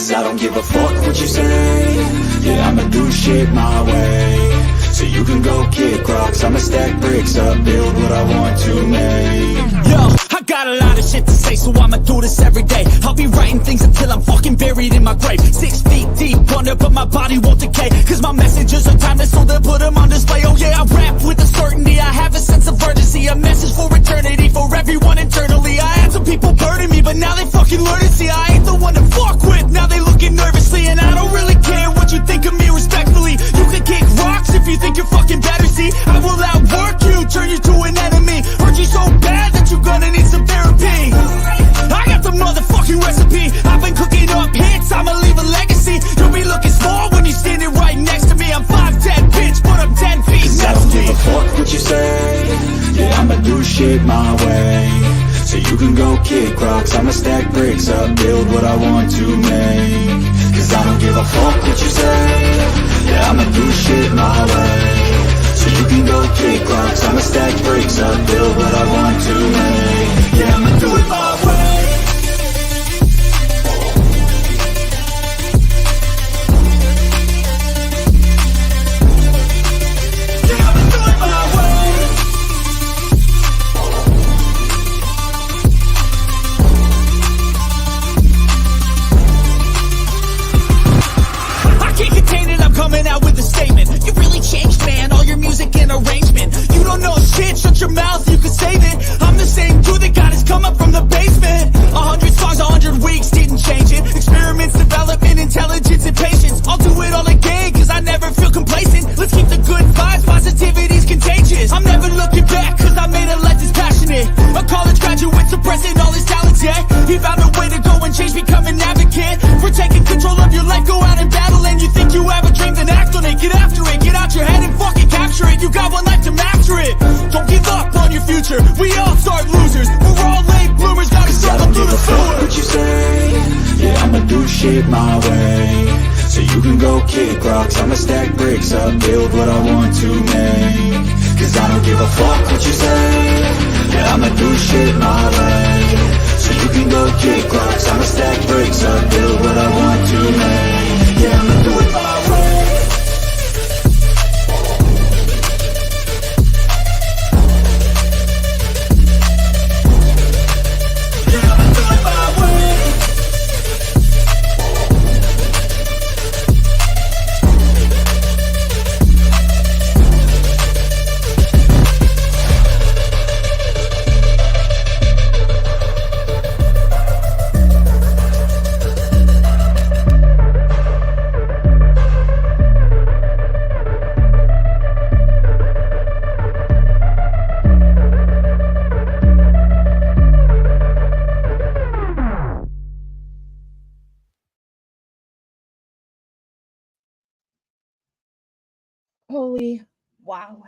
Cause I don't give a fuck what you say. Yeah, I'ma do shit my way. So you can go kick rocks, I'ma stack bricks up, build what I want to make. Yo, I got a lot of shit to say, so I'ma do this every day. I'll be writing things until I'm fucking buried in my grave. 6 feet deep under, but my body won't decay. Cause my messages are timeless, so they'll put them on display. Oh yeah, I rap with a certainty, I have a sense of urgency. A message for eternity, for everyone internally. I had some people burning me, but now they fucking learn to see I ain't the one to fuck with, now they looking nervously. And I don't really care what you think of me respectfully. You can kick rocks if you think you're fucking better, see. I will outwork you, turn you to an enemy. Hurt you so bad that you're gonna need some therapy. I got the motherfucking recipe. I've been cooking up hits, I'ma leave a legacy. You'll be looking small when you're standing right next to me. I'm 5'10", bitch, but I'm 10 feet Cause next I don't to me. give a fuck what you say. Yeah, I'ma do shit my way. So you can go kick rocks, I'ma stack bricks up, build what I want to make. Cause I don't give a fuck what you say. Yeah, I'ma do shit my way. So you can go kick rocks, I'ma stack bricks up, build what I want to make. Yeah, I'ma do it my way. Yeah, I'ma do it my way. I can't contain it, I'm coming out with a statement. You really changed, man, all your music and arrangement. You don't know shit, shut your mouth, you can save it. I'm the same dude that got his come up from the basement. 100 songs, 100 weeks, didn't change it. Experiments, development, intelligence, and patience. I'll do it all again, cause I never feel complacent. Let's keep the good vibes, positivity's contagious. I'm never looking back, cause I made a life that's passionate. A college graduate suppressing all his talents, yeah. He found a way to go and change, become an advocate. For taking control of your life, go out and battle. And you think you have a dream, then act on it. Get after it, get out your head and fucking capture it. You got one life to master it. Don't give up on your future, we all start losers. We're all late bloomers, gotta I struggle don't through give the a fuck sewer. what you say. Yeah, I'ma do shit my way. So you can go kick rocks, I'ma stack bricks up, build what I want to make. Cause I don't give a fuck what you say. Yeah, I'ma do shit my way. So you can go kick rocks, I'ma stack bricks up, build what I want to make. Yeah, I'ma do it my way. Yeah, I'ma do it my way. Holy wow.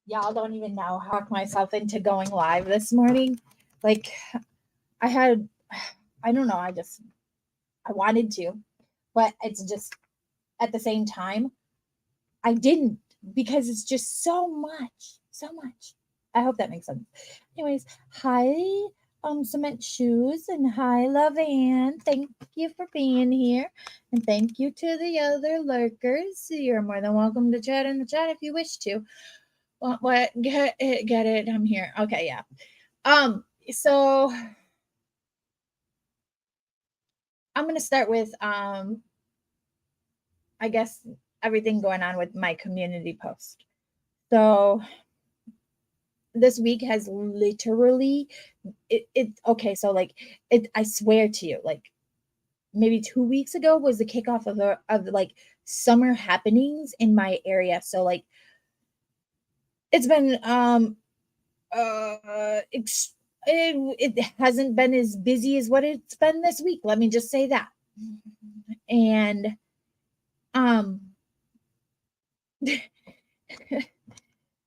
Y'all don't even know how I talked myself into going live this morning. Like I don't know, I wanted to, but it's just at the same time, I didn't because it's just so much, so much. I hope that makes sense. Anyways, hi, Cement Shoes, and hi, Love Ann. Thank you for being here, and thank you to the other lurkers. You're more than welcome to chat in the chat if you wish to. What? Get it. I'm here. Okay, yeah. So I'm gonna start with I guess everything going on with my community post. So this week has literally okay, so like I swear to you, like maybe 2 weeks ago was the kickoff of like summer happenings in my area. So like it's been it hasn't been as busy as what it's been this week, let me just say that. And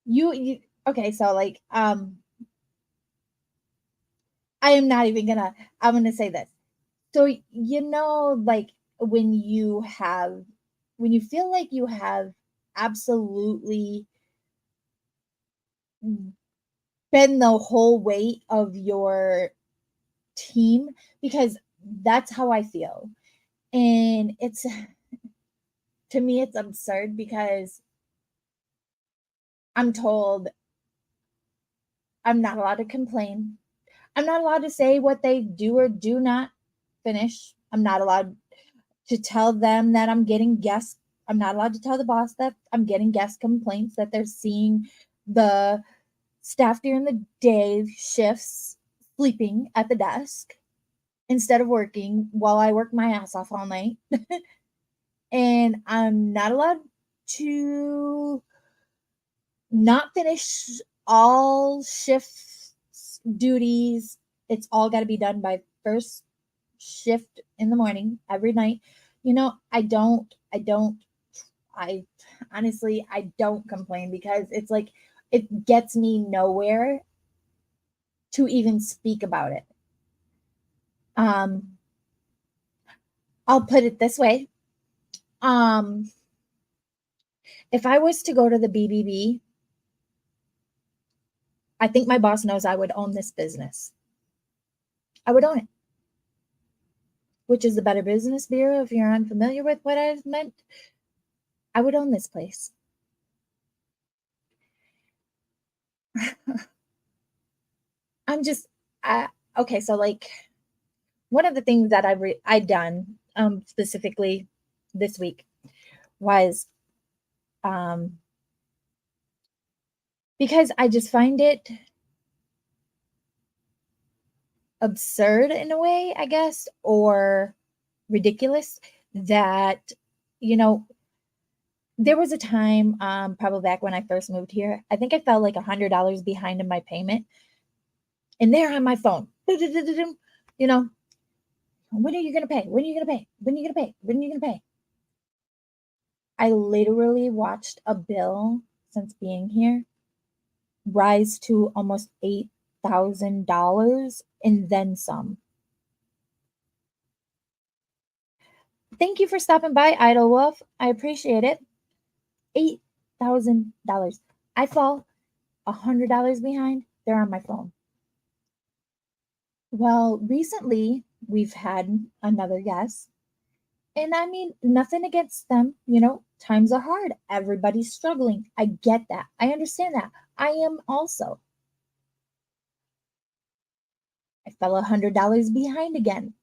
you okay, so like I am not even gonna I'm gonna say this. So like when you feel like you have absolutely been the whole weight of your team, because that's how I feel. And it's to me, it's absurd because I'm told I'm not allowed to complain. I'm not allowed to say what they do or do not finish. I'm not allowed to tell them that I'm getting guests. I'm not allowed to tell the boss that I'm getting guest complaints, that they're seeing the staff during the day shifts sleeping at the desk instead of working while I work my ass off all night. And I'm not allowed to not finish all shifts duties. It's all got to be done by first shift in the morning every night. I honestly, I don't complain because it's like it gets me nowhere to even speak about it. um I'll put it this way. um if I was to go to the BBB, I think my boss knows I would own this business. I would own it. Which is the Better Business Bureau, if you're unfamiliar with what I've meant. I would own this place. I'm just, okay. So like, one of the things that I done specifically this week was because I just find it absurd in a way, I guess, or ridiculous that, you know, there was a time, probably back when I first moved here, I think I felt like $100 behind in my payment. And they're on my phone. You know, when are you going to pay? When are you going to pay? When are you going to pay? When are you going to pay? I literally watched a bill since being here rise to almost $8,000 and then some. Thank you for stopping by, Idle Wolf. I appreciate it. $8,000. I fall $100 behind. They're on my phone. Well, recently we've had another guest, and I mean, nothing against them. Times are hard. Everybody's struggling. I get that. I understand that. I am also. I fell $100 behind again.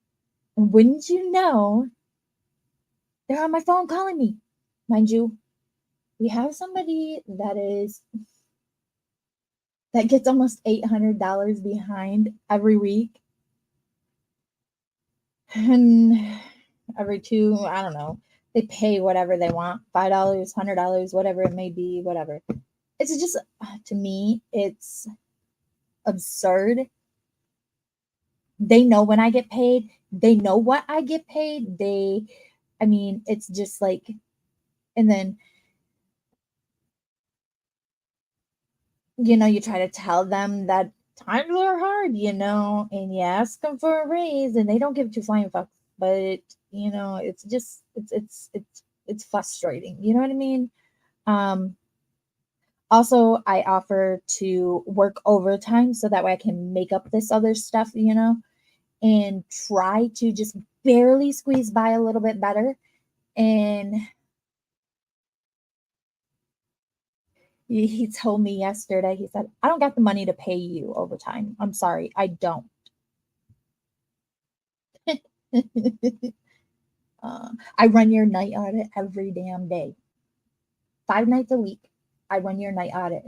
And wouldn't you know, they're on my phone calling me. Mind you, we have somebody that gets almost $800 behind every week. And every two, I don't know, they pay whatever they want, $5, $100, whatever it may be, whatever. It's just, to me, it's absurd. They know when I get paid. They know what I get paid. It's just like, and then, you try to tell them that times are hard, and you ask them for a raise and they don't give two flying fucks. But, it's just, it's frustrating. You know what I mean? Also, I offer to work overtime so that way I can make up this other stuff, and try to just barely squeeze by a little bit better. And he told me yesterday, he said, I don't got the money to pay you overtime. I'm sorry, I don't. I run your night audit every damn day. 5 nights a week, I run your night audit.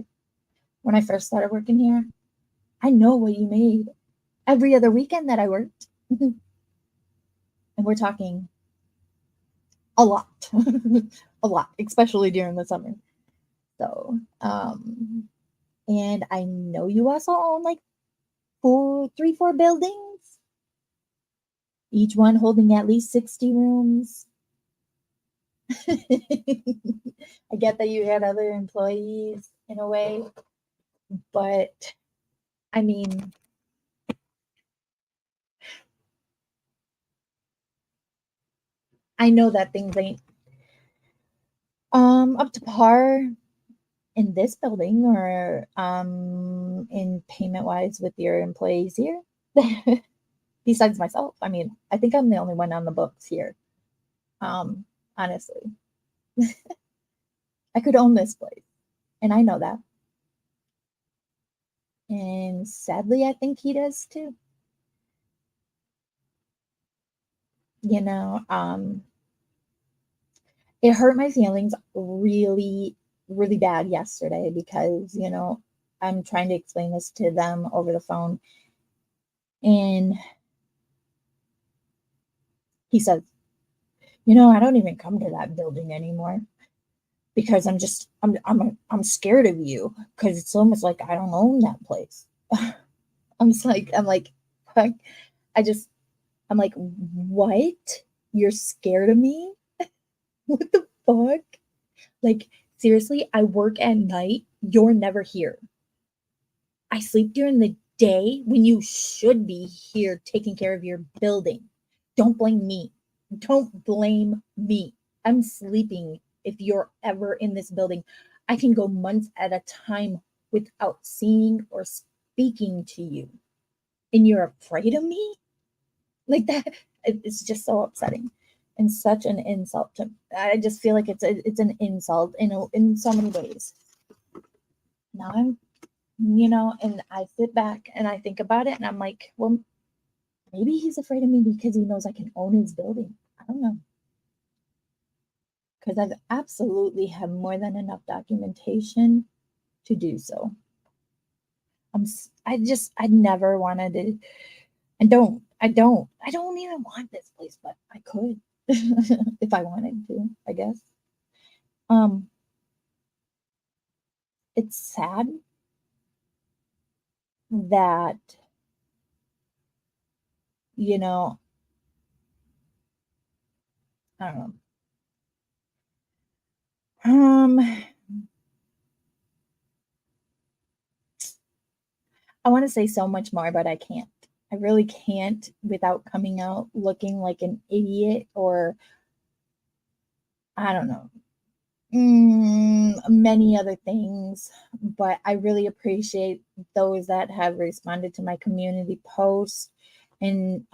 When I first started working here, I know what you made every other weekend that I worked. And we're talking a lot, a lot, especially during the summer. So, and I know you also own like 4 buildings, each one holding at least 60 rooms. I get that you had other employees in a way, but I mean, I know that things ain't up to par in this building or in payment wise with your employees here. besides myself. I mean, I think I'm the only one on the books here. Honestly, I could own this place, and I know that. And sadly, I think he does too. You know, it hurt my feelings really, really bad yesterday because, I'm trying to explain this to them over the phone. And he says, I don't even come to that building anymore because I'm scared of you because it's almost like I don't own that place. I'm like, fuck. I'm like, what? You're scared of me? What the fuck? Like, seriously, I work at night. You're never here. I sleep during the day when you should be here taking care of your building. Don't blame me. Don't blame me. I'm sleeping if you're ever in this building. I can go months at a time without seeing or speaking to you. And you're afraid of me? Like that, it's just so upsetting and such an insult to. I just feel like it's an insult in so many ways. Now and I sit back and I think about it and I'm like, well, maybe he's afraid of me because he knows I can own his building. I don't know. Because I've absolutely have more than enough documentation to do so. I never wanted to. I don't even want this place, but I could if I wanted to, I guess. Um, it's sad that, you know, I don't know. I want to say so much more, but I can't. I really can't without coming out looking like an idiot or I don't know, many other things. But I really appreciate those that have responded to my community post and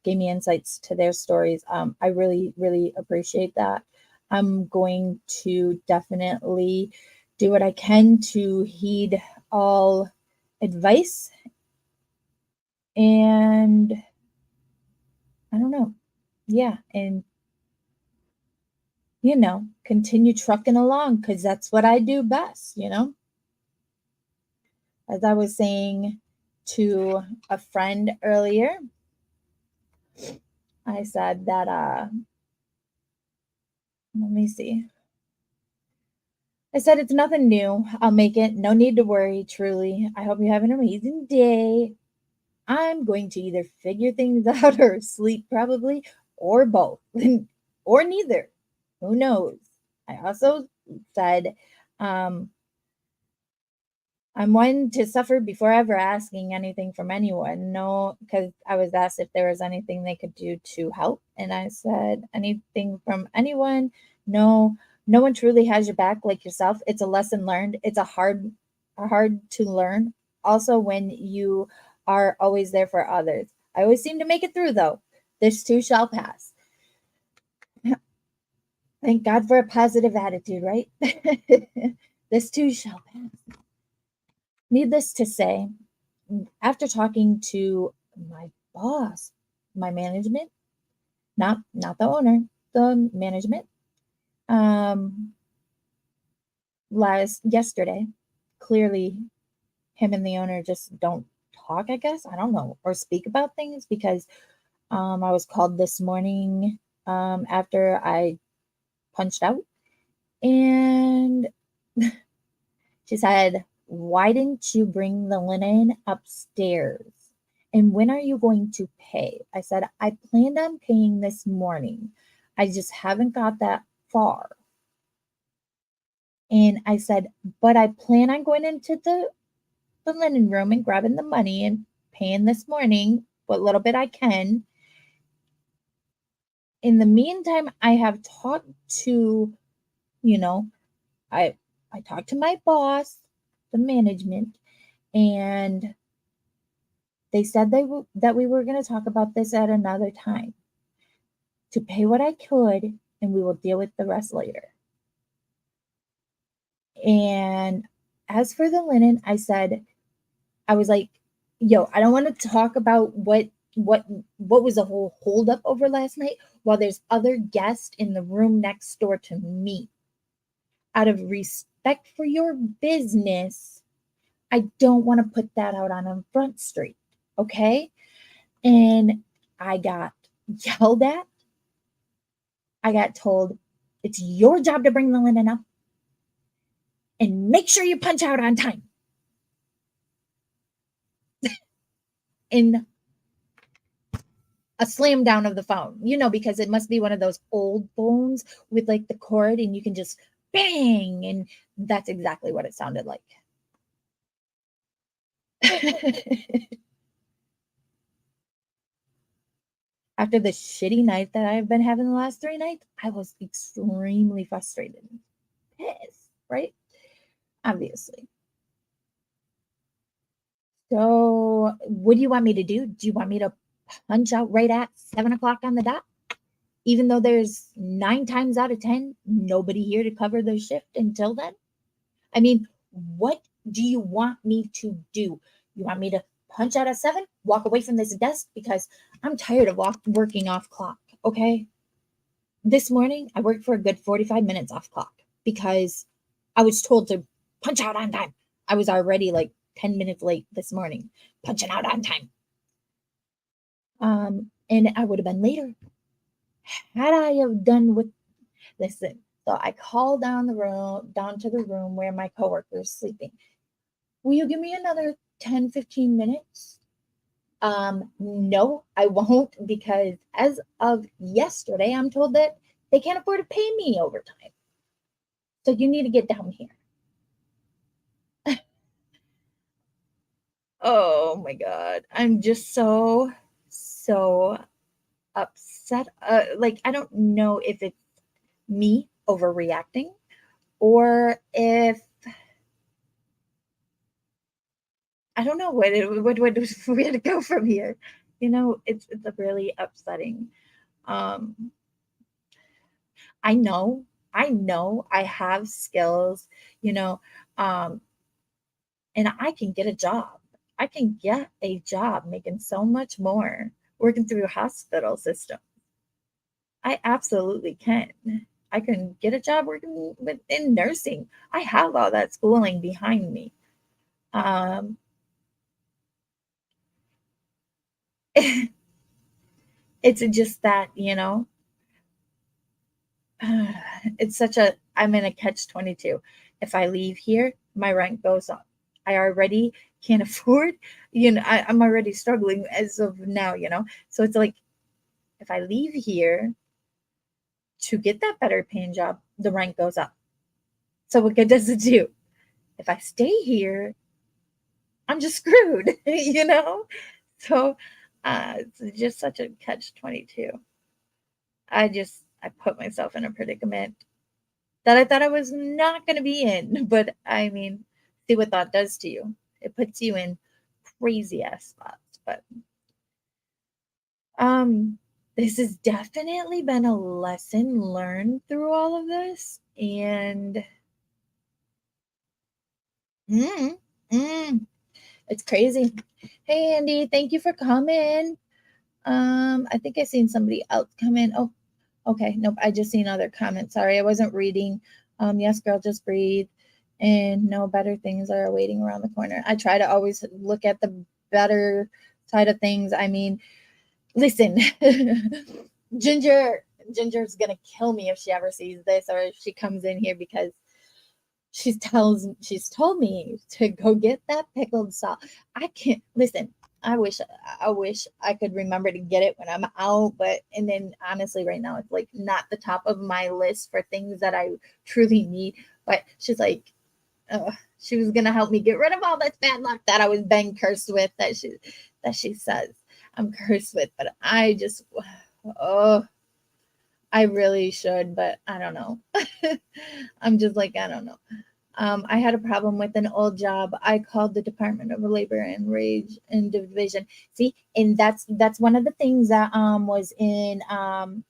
gave me insights to their stories. I really, really appreciate that. I'm going to definitely do what I can to heed all advice and I don't know. Yeah, and continue trucking along because that's what I do best. As I was saying to a friend earlier, I said that let me see. I said it's nothing new. I'll make it. No need to worry, truly. I hope you have an amazing day. I'm going to either figure things out or sleep probably, or both, or neither. Who knows? I also said, I'm one to suffer before ever asking anything from anyone. No, because I was asked if there was anything they could do to help. And I said, anything from anyone? No, no one truly has your back like yourself. It's a lesson learned. It's hard to learn. Also, when you are always there for others. I always seem to make it through, though. This too shall pass. Thank God for a positive attitude, right? This too shall pass. Needless to say, after talking to my boss, my management, not the owner, the management, um, yesterday, clearly him and the owner just don't talk, I guess. I don't know, or speak about things because I was called this morning after I punched out. And she said, why didn't you bring the linen upstairs? And when are you going to pay? I said, I planned on paying this morning. I just haven't got that far. And I said, but I plan on going into the linen room and grabbing the money and paying this morning what little bit I can. In the meantime, I have talked to, I talked to my boss, the management, and They said that we were going to talk about this at another time. To pay what I could, and we will deal with the rest later. And as for the linen, I was like, yo, I don't want to talk about what was the whole holdup over last night while there's other guests in the room next door to me. Out of respect for your business, I don't want to put that out on Front Street, okay? And I got yelled at. I got told, it's your job to bring the linen up and make sure you punch out on time. In a slam down of the phone, because it must be one of those old phones with like the cord and you can just bang. And that's exactly what it sounded like. After the shitty night that I've been having the last 3 nights, I was extremely frustrated. Pissed, right? Obviously. So what do you want me to do? Do you want me to punch out right at 7 o'clock on the dot? Even though there's 9 times out of 10, nobody here to cover the shift until then? I mean, what do you want me to do? You want me to punch out at 7, walk away from this desk because I'm tired of working off clock, okay? This morning, I worked for a good 45 minutes off clock because I was told to punch out on time. I was already like 10 minutes late this morning, punching out on time. And I would have been later had I have done with, listen, so I called down to the room where my coworker is sleeping. Will you give me another 10, 15 minutes? No, I won't, because as of yesterday, I'm told that they can't afford to pay me overtime. So you need to get down here. Oh my God. I'm just so upset. Like, I don't know if it's me overreacting or if I don't know what we had to go from here. It's really upsetting. I know I have skills, and I can get a job. I can get a job making so much more working through a hospital system. I absolutely can. I can get a job working in nursing. I have all that schooling behind me. It's just that, I'm in a catch-22. If I leave here, my rent goes up. I already can't afford, I'm already struggling as of now, so it's like, if I leave here to get that better paying job, the rent goes up. So what good does it do? If I stay here, I'm just screwed, So it's just such a catch-22. I put myself in a predicament that I thought I was not going to be in. But I mean, see what that does to you. It puts you in crazy ass spots. But this has definitely been a lesson learned through all of this. And it's crazy. Hey, Andy, thank you for coming. I think I seen somebody else come in. Oh, okay. Nope. I just seen other comments. Sorry, I wasn't reading. Yes, girl, just breathe. And no, better things are waiting around the corner. I try to always look at the better side of things. I mean, listen, Ginger's gonna kill me if she ever sees this or if she comes in here because she's told me to go get that pickled salt. I can't listen. I wish I could remember to get it when I'm out, and then honestly, right now it's like not the top of my list for things that I truly need. But she's like, she was gonna help me get rid of all this bad luck that I was being cursed with. That she says I'm cursed with, but I just, I really should, but I don't know. I'm just like, I don't know. I had a problem with an old job. I called the Department of Labor and Wage and Division. See, and that's one of the things that was in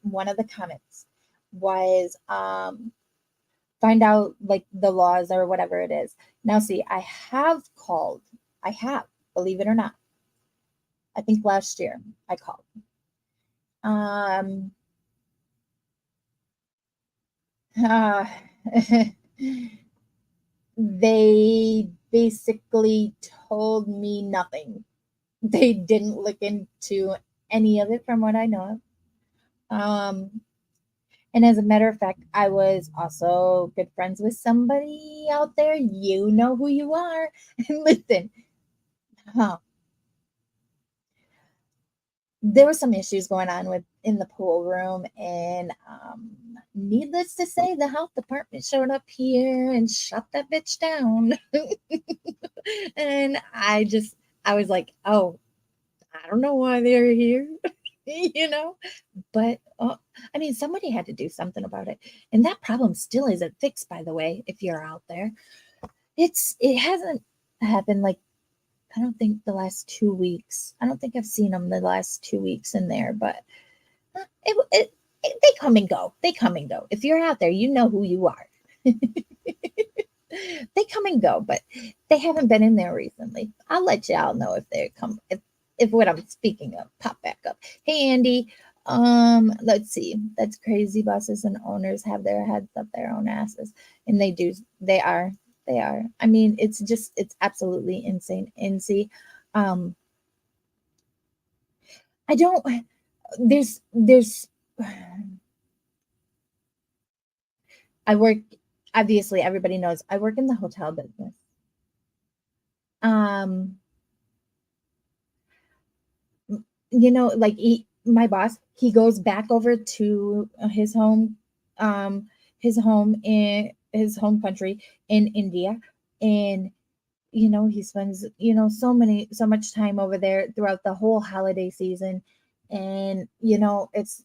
one of the comments was find out like the laws or whatever it is. Now, see, I have called. I have, believe it or not. I think last year I called. Um, uh, they basically told me nothing. They didn't look into any of it from what I know of. And as a matter of fact, I was also good friends with somebody out there. You know who you are. And listen, huh, there were some issues going on with in the pool room, and needless to say, the health department showed up here and shut that bitch down. And I was like, oh, I don't know why they're here, you know, but I mean, somebody had to do something about it, and that problem still isn't fixed. By the way, if you're out there, it hasn't happened like I don't think the last 2 weeks. I don't think I've seen them the last 2 weeks in there, but they come and go. They come and go. If you're out there, you know who you are. They come and go, but they haven't been in there recently. I'll let y'all know if they come if what I'm speaking of pop back up. Hey Andy, let's see. That's crazy. Bosses and owners have their heads up their own asses, and they do. They are. I mean, it's absolutely insane. And see, I don't. There's. I work. Obviously, everybody knows I work in the hotel business. Um, like my boss, he goes back over to um, his home country in India, and he spends so much time over there throughout the whole holiday season, and it's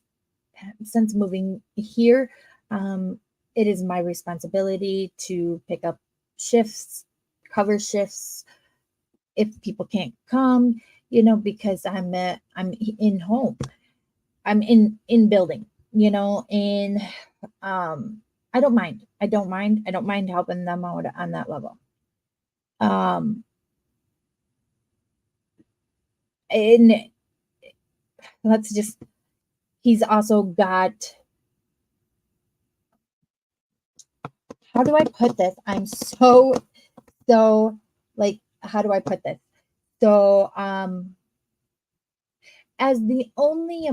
since moving here, it is my responsibility to pick up shifts, cover shifts if people can't come, because I'm in home, I'm in building, and I don't mind. I don't mind helping them out on that level. Um, and let's just he's also got how do I put this? I'm so like how do I put this? So as the only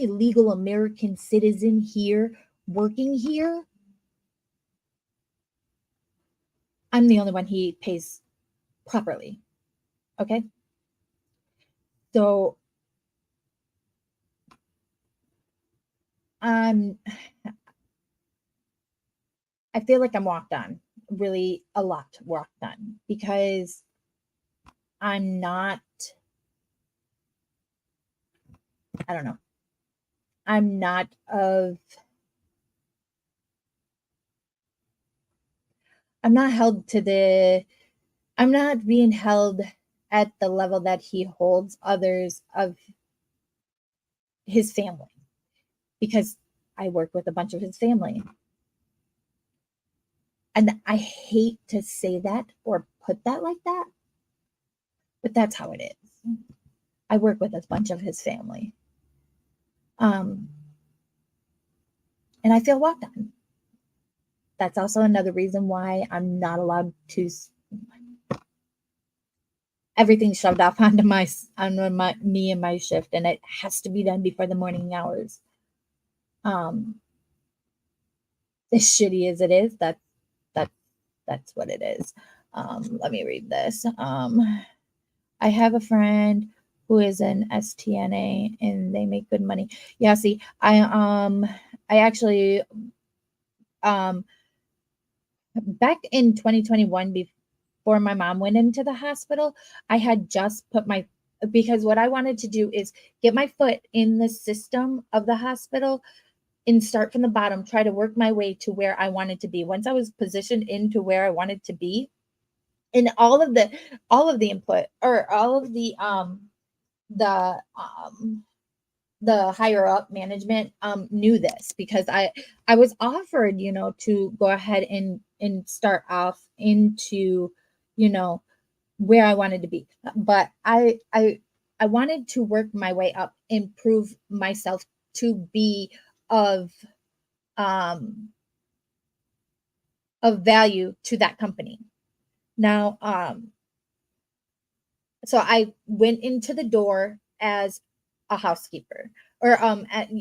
legal American citizen here working here, I'm the only one he pays properly. Okay. So I feel like I'm walked on, really a lot walked on, because I'm not, I don't know, I'm not of, I'm not held to the, I'm not being held at the level that he holds others of his family, because I work with a bunch of his family. And I hate to say that or put that like that, but that's how it is. I work with a bunch of his family. And I feel walked on. That's also another reason why I'm not allowed to everything's shoved off onto me and my shift, and it has to be done before the morning hours. As shitty as it is, that's what it is. Let me read this. I have a friend who is an STNA and they make good money. Yeah, see, I actually back in 2021 before my mom went into the hospital, I had just put my because what I wanted to do is get my foot in the system of the hospital and start from the bottom, try to work my way to where I wanted to be. Once I was positioned into where I wanted to be, and all of the input, or all of the the higher up management knew this, because I was offered, to go ahead and start off into, you know where I wanted to be. But I wanted to work my way up and prove myself to be of um of value to that company. Now, so I went into the door as a housekeeper, or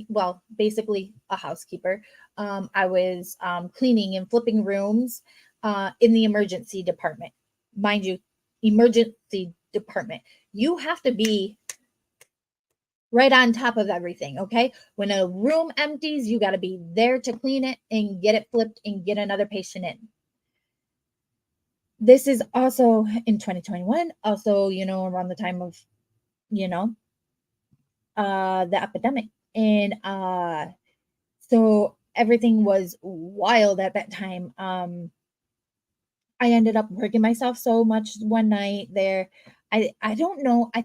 well, basically a housekeeper. I was cleaning and flipping rooms in the emergency department. Mind you, emergency department. You have to be right on top of everything, okay? When a room empties, you got to be there to clean it and get it flipped and get another patient in. This is also in 2021, also, around the time of, you know, the epidemic. And so everything was wild at that time. I ended up working myself so much one night there. I don't know. I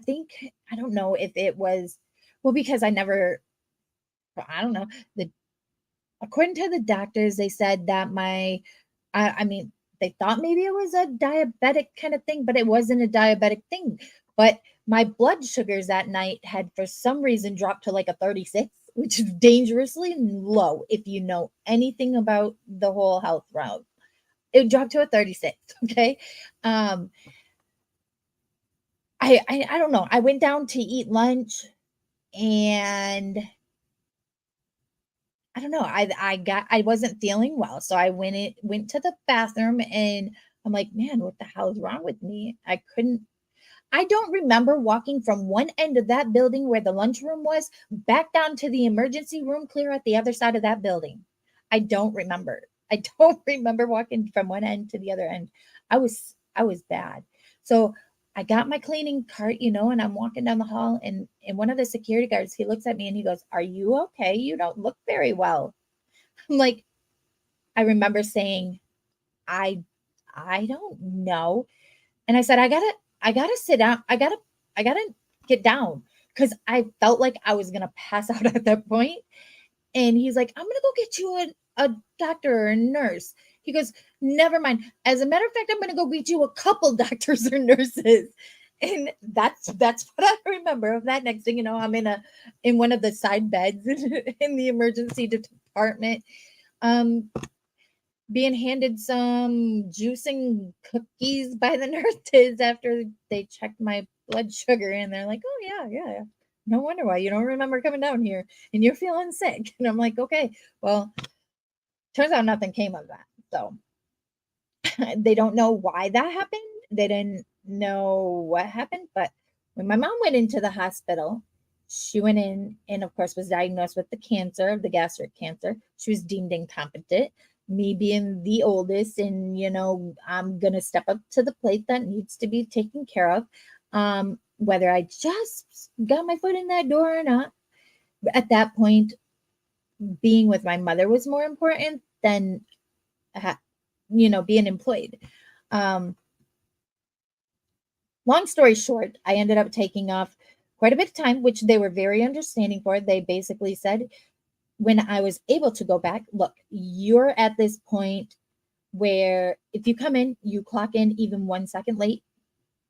don't know if it was, well, because I don't know. The According to the doctors, they said that I mean, they thought maybe it was a diabetic kind of thing, but it wasn't a diabetic thing. But my blood sugars that night had, for some reason, dropped to like a 36, which is dangerously low if you know anything about the whole health realm. It dropped to a 36. Okay. Um, I don't know. I went down to eat lunch, and I don't know. I wasn't feeling well, so I went to the bathroom, and I'm like, man, what the hell is wrong with me? I don't remember walking from one end of that building where the lunchroom was back down to the emergency room clear at the other side of that building. I don't remember. I don't remember walking from one end to the other end. I was bad. So I got my cleaning cart, and I'm walking down the hall, and one of the security guards, he looks at me and he goes, "Are you okay? You don't look very well." I'm like, I remember saying, I I don't know. And I said, I gotta sit down. I gotta get down, because I felt like I was gonna pass out at that point. And he's like, "I'm gonna go get you a doctor or a nurse." He goes, "Never mind. As a matter of fact, I'm gonna go get you a couple doctors or nurses." And that's what I remember of that. Next thing you know, I'm in one of the side beds in the emergency department. Um, being handed some juicing cookies by the nurses after they checked my blood sugar, and they're like, "Oh yeah, yeah, yeah. No wonder why you don't remember coming down here and you're feeling sick." And I'm like, "Okay, well, turns out nothing came of that." So they don't know why that happened. They didn't know what happened. But when my mom went into the hospital, she went in and, of course, was diagnosed with the cancer, the gastric cancer. She was deemed incompetent. Me being the oldest, and I'm gonna step up to the plate that needs to be taken care of. Whether I just got my foot in that door or not. At that point, being with my mother was more important than being employed. Um, Long story short, I ended up taking off quite a bit of time, which they were very understanding for. They basically said, when I was able to go back, "Look, you're at this point where if you come in, you clock in even 1 second late,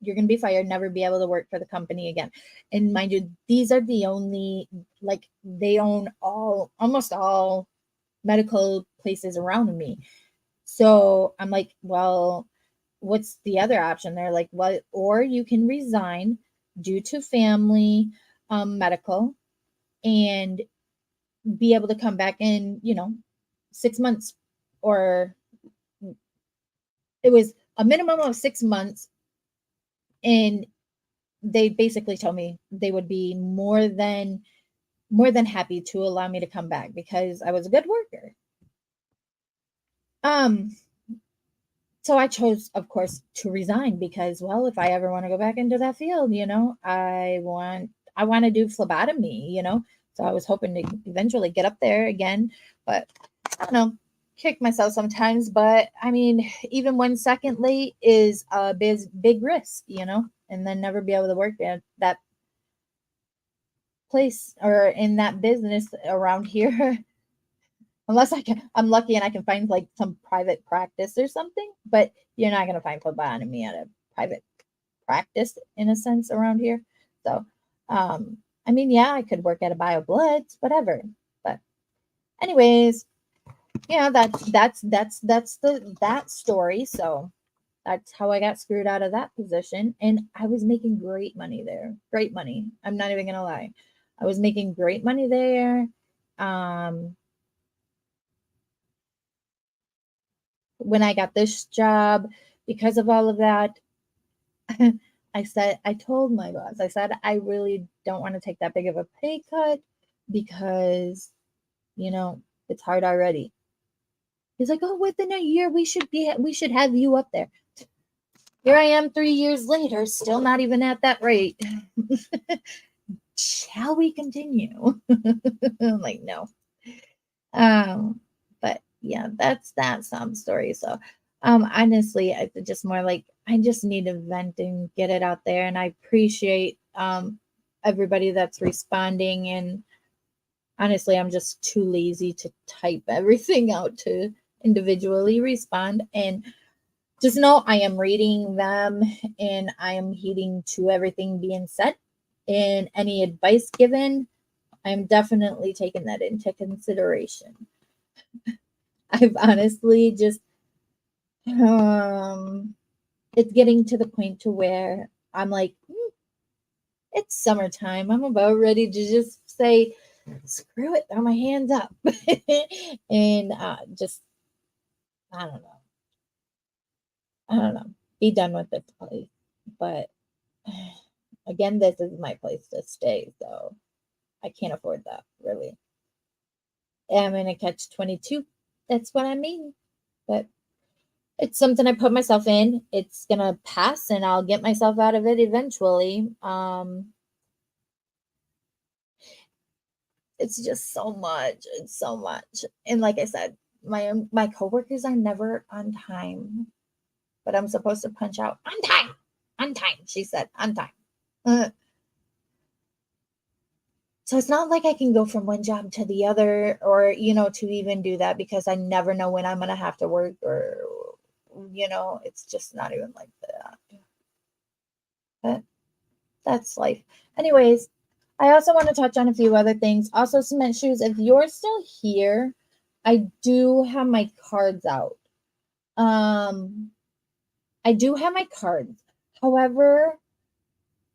you're going to be fired, never be able to work for the company again." And mind you, these are the only, like, they own almost all medical places around me. So I'm like, "Well, what's the other option?" They're like, "Well, or you can resign due to family medical, and be able to come back in, 6 months." Or it was a minimum of 6 months. And they basically told me they would be more than happy to allow me to come back because I was a good worker. Um, So I chose, of course, to resign because, well, if I ever want to go back into that field, I want to do phlebotomy, So I was hoping to eventually get up there again, but I don't know, kick myself sometimes. But I mean, even 1 second late is a big risk, and then never be able to work at that place or in that business around here. Unless I'm lucky and I can find like some private practice or something, but you're not going to find phlebotomy at a private practice in a sense around here. So, I mean, yeah, I could work at a BioBloods, whatever. But anyways, yeah, that story. So that's how I got screwed out of that position. And I was making great money there. Great money. I'm not even going to lie. I was making great money there. When I got this job, because of all of that, I told my boss, I said, I really don't want to take that big of a pay cut because, it's hard already. He's like, oh, within a year we should have you up there. Here I am 3 years later, still not even at that rate. Shall we continue? I'm like, no. But yeah, that's that story. So honestly, I just more like I just need to vent and get it out there. And I appreciate everybody that's responding. And honestly, I'm just too lazy to type everything out to individually respond. And just know I am reading them and I am heeding to everything being said. And any advice given, I'm definitely taking that into consideration. I've honestly just it's getting to the point to where I'm like, it's summertime. I'm about ready to just say, screw it, throw my hands up. And just I don't know. I don't know. Be done with this place. But again, this is my place to stay, so I can't afford that, really. I'm in a catch 22. That's what I mean. But it's something I put myself in. It's gonna pass and I'll get myself out of it eventually. It's just so much. It's so much. And like I said, my coworkers are never on time. But I'm supposed to punch out on time. On time, she said, on time. So it's not like I can go from one job to the other or, to even do that because I never know when I'm going to have to work or, it's just not even like that. But that's life. Anyways, I also want to touch on a few other things. Also, Cement Shoes, if you're still here, I do have my cards out. I do have my cards. However,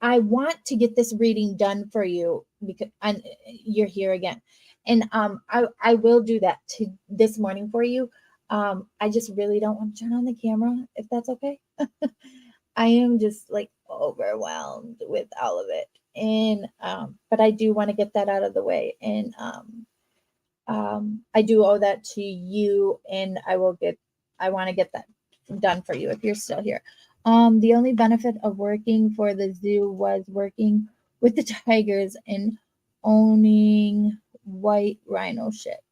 I want to get this reading done for you because you're here again. And I will do that this morning for you. I just really don't want to turn on the camera if that's okay. I am just like overwhelmed with all of it. And but I do want to get that out of the way. And I do owe that to you and I want to get that done for you if you're still here. The only benefit of working for the zoo was working with the tigers and owning white rhino shit.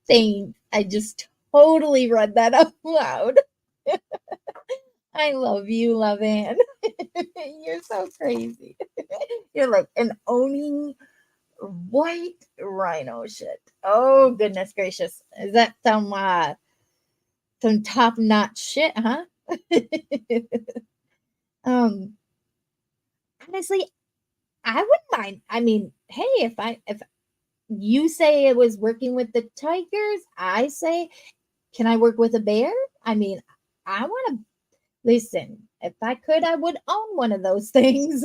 Thanks. I just totally read that out loud. I love you, Lovan. You're so crazy. You're like, and owning white rhino shit. Oh, goodness gracious. Is that some top-notch shit, huh? Honestly, I wouldn't mind. I mean, hey, if you say it was working with the tigers, I say, can I work with a bear? I mean, I want to listen. If I could, I would own one of those things.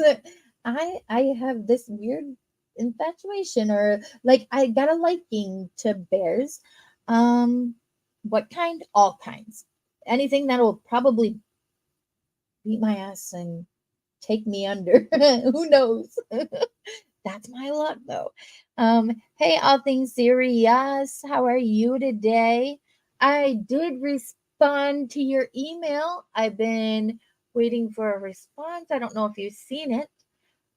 I have this weird infatuation or like I got a liking to bears. What kind? All kinds. Anything that'll probably beat my ass and take me under. Who knows? That's my luck though. Hey, all things serious. How are you today? I did respond to your email. I've been waiting for a response. I don't know if you've seen it,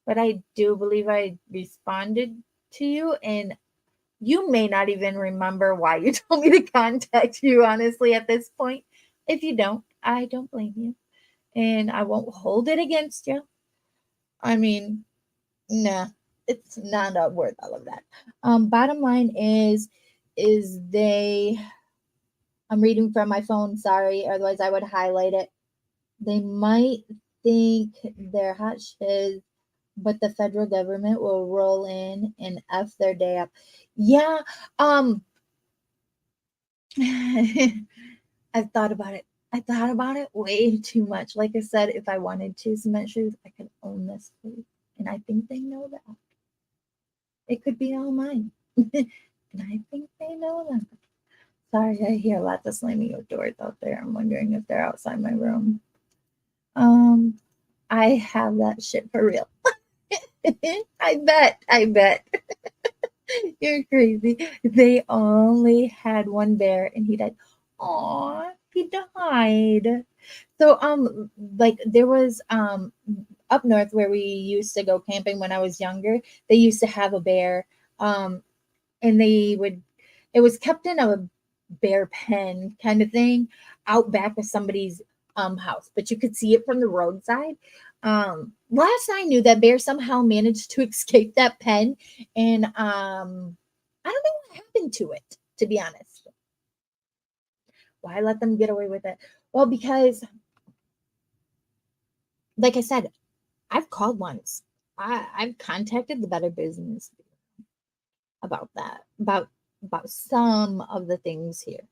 but I do believe I responded to you, and you may not even remember why you told me to contact you, honestly, at this point. If you don't, I don't blame you, and I won't hold it against you. I mean, nah, it's not worth all of that. Bottom line is they. I'm reading from my phone. Sorry, otherwise I would highlight it. They might think they're hot shiz, but the federal government will roll in and f their day up. Yeah, um, I've thought about it. I thought about it way too much. Like I said, if I wanted to cement shoes, I could own this place, and I think they know that. It could be all mine. And I think they know that. Sorry, I hear lots of slamming of doors out there. I'm wondering if they're outside my room. I have that shit for real. I bet. You're crazy. They only had one bear and he died. Aw, he died. So like there was up north where we used to go camping when I was younger, they used to have a bear. And it was kept in a bear pen kind of thing out back of somebody's house, but you could see it from the roadside. Last I knew, that bear somehow managed to escape that pen, and I don't know what happened to it, to be honest. Why let them get away with it? Well, because like I said, I've called once. I've contacted the Better Business about that, about some of the things here.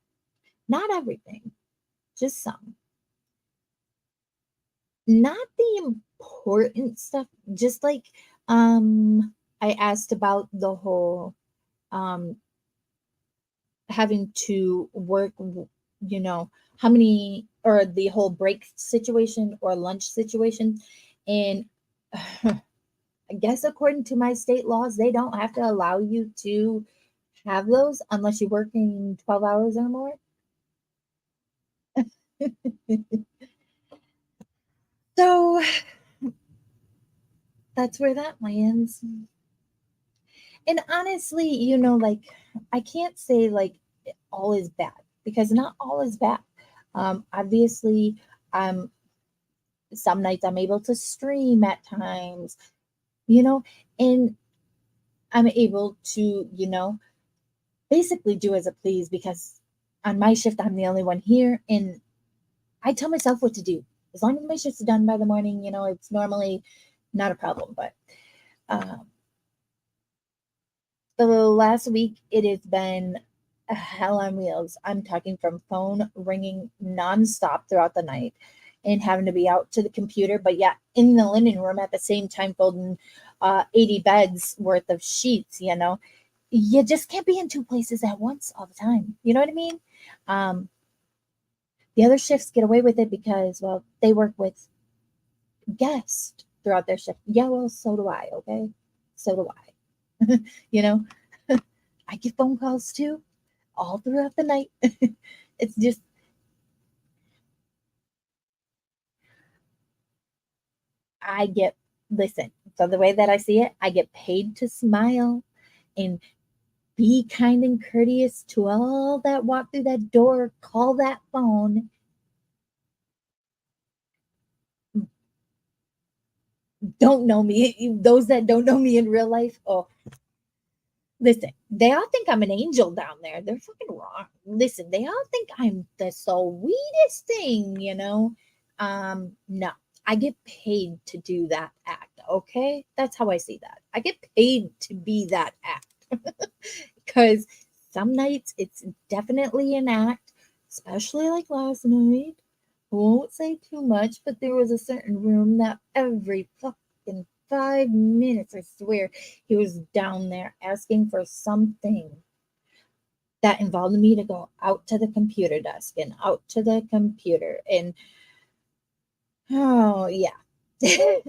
Not everything, just some. Not the important stuff, just like I asked about the whole um having to work, how many, or the whole break situation or lunch situation. And I guess according to my state laws, they don't have to allow you to have those unless you're working 12 hours or more. So that's where that lands. And honestly, like I can't say like all is bad, because not all is bad. Obviously, um, some nights I'm able to stream at times, and I'm able to, basically do as I please, because on my shift I'm the only one here, and I tell myself what to do. As long as my shift's done by the morning, it's normally not a problem. But um, the last week, it has been a hell on wheels. I'm talking from phone ringing nonstop throughout the night and having to be out to the computer, but yet in the linen room at the same time folding 80 beds worth of sheets. You just can't be in two places at once all the time. You know what I mean? The other shifts get away with it because, well, they work with guests throughout their shift. Yeah, well, so do I, okay? So do I. you know, I get phone calls too, all throughout the night. It's just, listen, so the way that I see it, I get paid to smile and be kind and courteous to all that walk through that door, call that phone. Don't know me. Those that don't know me in real life, oh, listen, they all think I'm an angel down there. They're fucking wrong. Listen, they all think I'm the sweetest thing. No, I get paid to do that act. Okay, that's how I see that. I get paid to be that act because some nights it's definitely an act, especially like last night. I won't say too much, but there was a certain room that every fucking 5 minutes, I swear, he was down there asking for something that involved me to go out to the computer desk and out to the computer. And oh, yeah. Every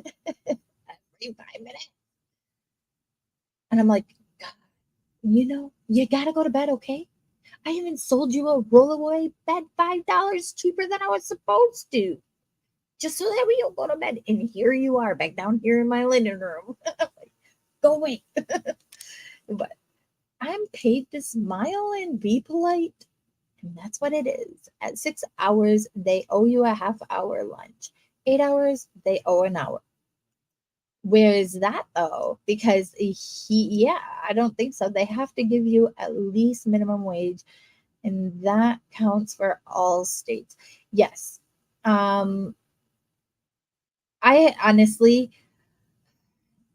5 minutes. And I'm like, God, you got to go to bed, okay? I even sold you a rollaway bed $5 cheaper than I was supposed to, just so that we don't go to bed. And here you are back down here in my living room. Go away. But I'm paid to smile and be polite. And that's what it is. At 6 hours, they owe you a half-hour lunch. 8 hours, they owe an hour. Where is that though? Because I don't think so. They have to give you at least minimum wage, and that counts for all states. Yes. I honestly,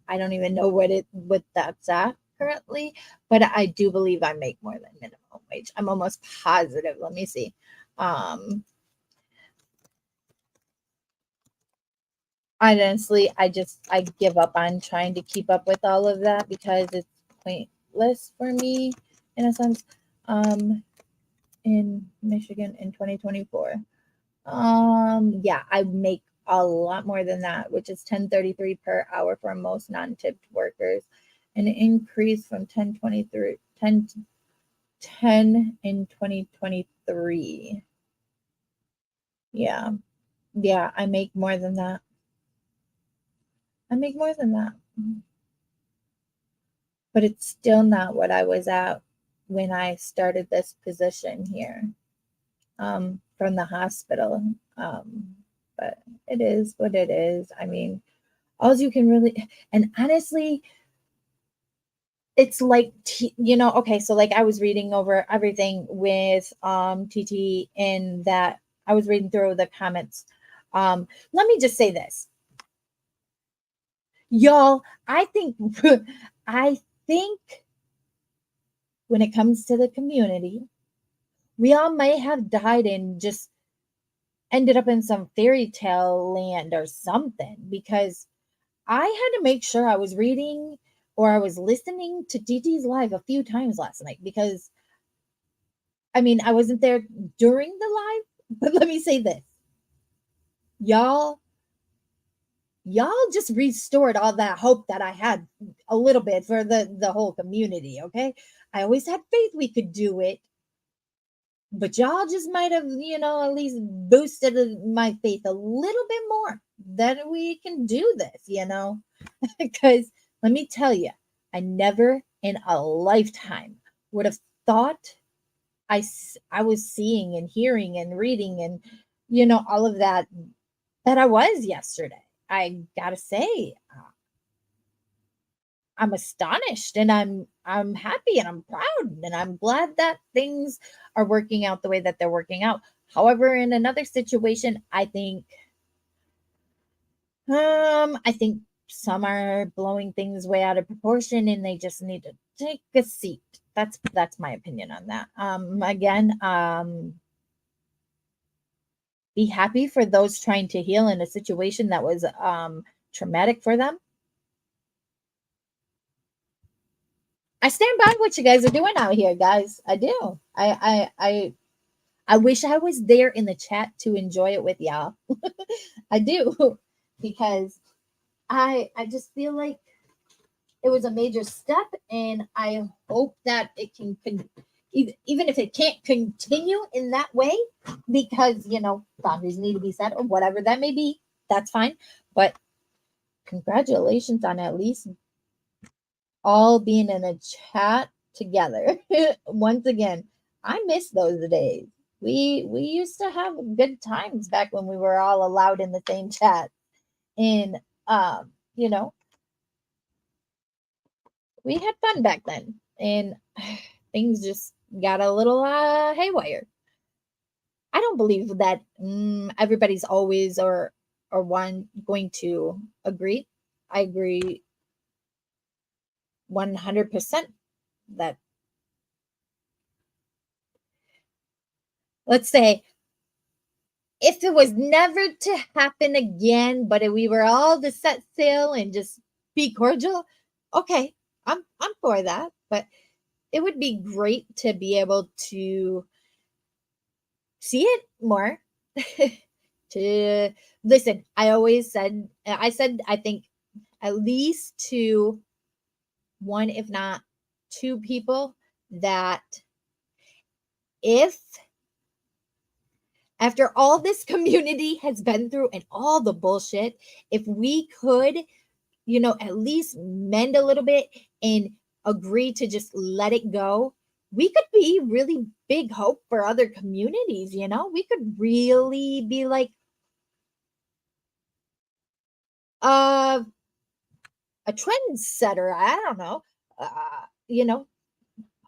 I don't even know what that's at currently, but I do believe I make more than minimum wage. I'm almost positive. Let me see. Honestly, I give up on trying to keep up with all of that because it's pointless for me in a sense. In Michigan in 2024. Yeah, I make a lot more than that, which is 10.33 per hour for most non-tipped workers, an increase from 10 in 2023. Yeah, I make more than that. But it's still not what I was at when I started this position here, from the hospital. But it is what it is. I mean, all you can really, and honestly, it's like, okay, so like I was reading over everything with TT, in that I was reading through the comments. Let me just say this. Y'all, I think when it comes to the community, we all may have died and just ended up in some fairy tale land or something, because I had to make sure I was reading or I was listening to TT's live a few times last night, because I mean, I wasn't there during the live, but let me say this. Y'all just restored all that hope that I had a little bit for the whole community, okay? I always had faith we could do it, but y'all just might have, at least boosted my faith a little bit more that we can do this, because let me tell you, I never in a lifetime would have thought I was seeing and hearing and reading and, all of that I was yesterday. I gotta say, I'm astonished, and I'm happy, and I'm proud, and I'm glad that things are working out the way that they're working out. However, in another situation, I think some are blowing things way out of proportion, and they just need to take a seat. That's my opinion on that. Again, be happy for those trying to heal in a situation that was traumatic for them. I stand by what you guys are doing out here, guys. I do. I wish I was there in the chat to enjoy it with y'all. I do, because I just feel like it was a major step, and I hope that it can even if it can't continue in that way, because boundaries need to be set or whatever that may be. That's fine, but congratulations on at least all being in a chat together. Once again, I miss those days. We used to have good times back when we were all allowed in the same chat, and we had fun back then, and things just got a little haywire. I don't believe that everybody's always or one going to agree. I agree 100% that, let's say, if it was never to happen again, but if we were all to set sail and just be cordial, okay, I'm for that. But it would be great to be able to see it more. To listen, I said I think at least to one, if not two people, that if after all this community has been through and all the bullshit, if we could, at least mend a little bit and agree to just let it go, we could be really big hope for other communities. We could really be like a trendsetter. I don't know,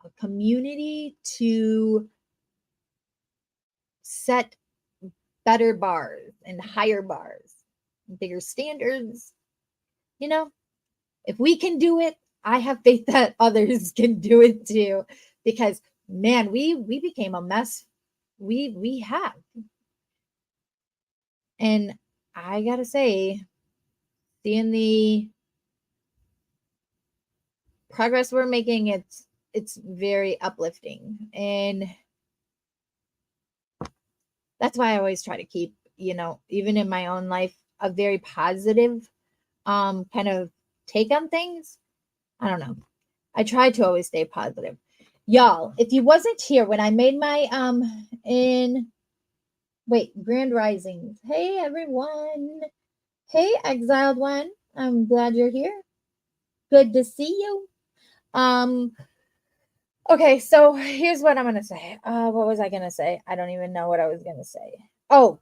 a community to set better bars and higher bars, bigger standards. If we can do it, I have faith that others can do it too, because man, we became a mess. We have. And I gotta say, seeing the progress we're making, it's very uplifting. And that's why I always try to keep, even in my own life, a very positive kind of take on things. I don't know. I try to always stay positive. Y'all, if you wasn't here when I made my Grand Risings. Hey everyone. Hey Exiled One. I'm glad you're here. Good to see you. Okay, so here's what I'm gonna say. What was I gonna say? I don't even know what I was gonna say. Oh,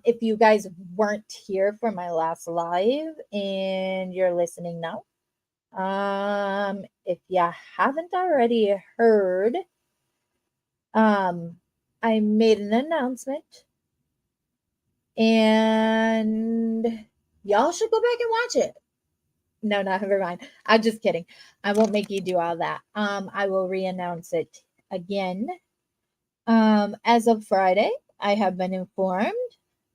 if you guys weren't here for my last live and you're listening now, if you haven't already heard, I made an announcement and y'all should go back and watch it. No, never mind. I'm just kidding. I won't make you do all that. I will re-announce it again. As of Friday, I have been informed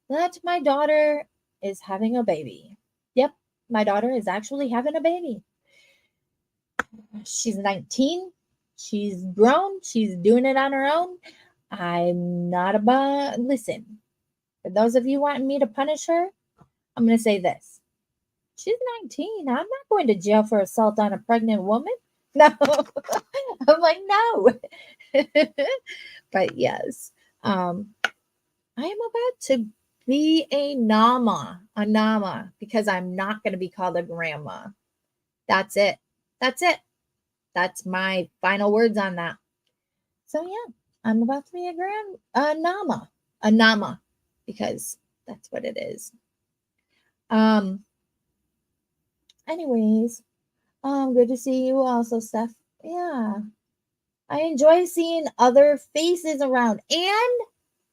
that my daughter is having a baby. Yep, my daughter is actually having a baby. She's 19. She's grown. She's doing it on her own. I'm not about, listen, for those of you wanting me to punish her, I'm going to say this. She's 19. I'm not going to jail for assault on a pregnant woman. No. I'm like, no. But yes, I am about to be a Nama, because I'm not going to be called a grandma. That's it. That's it. That's my final words on that. So yeah, I'm about to be a Nama, because that's what it is. Anyways, good to see you also, Steph. Yeah. I enjoy seeing other faces around, and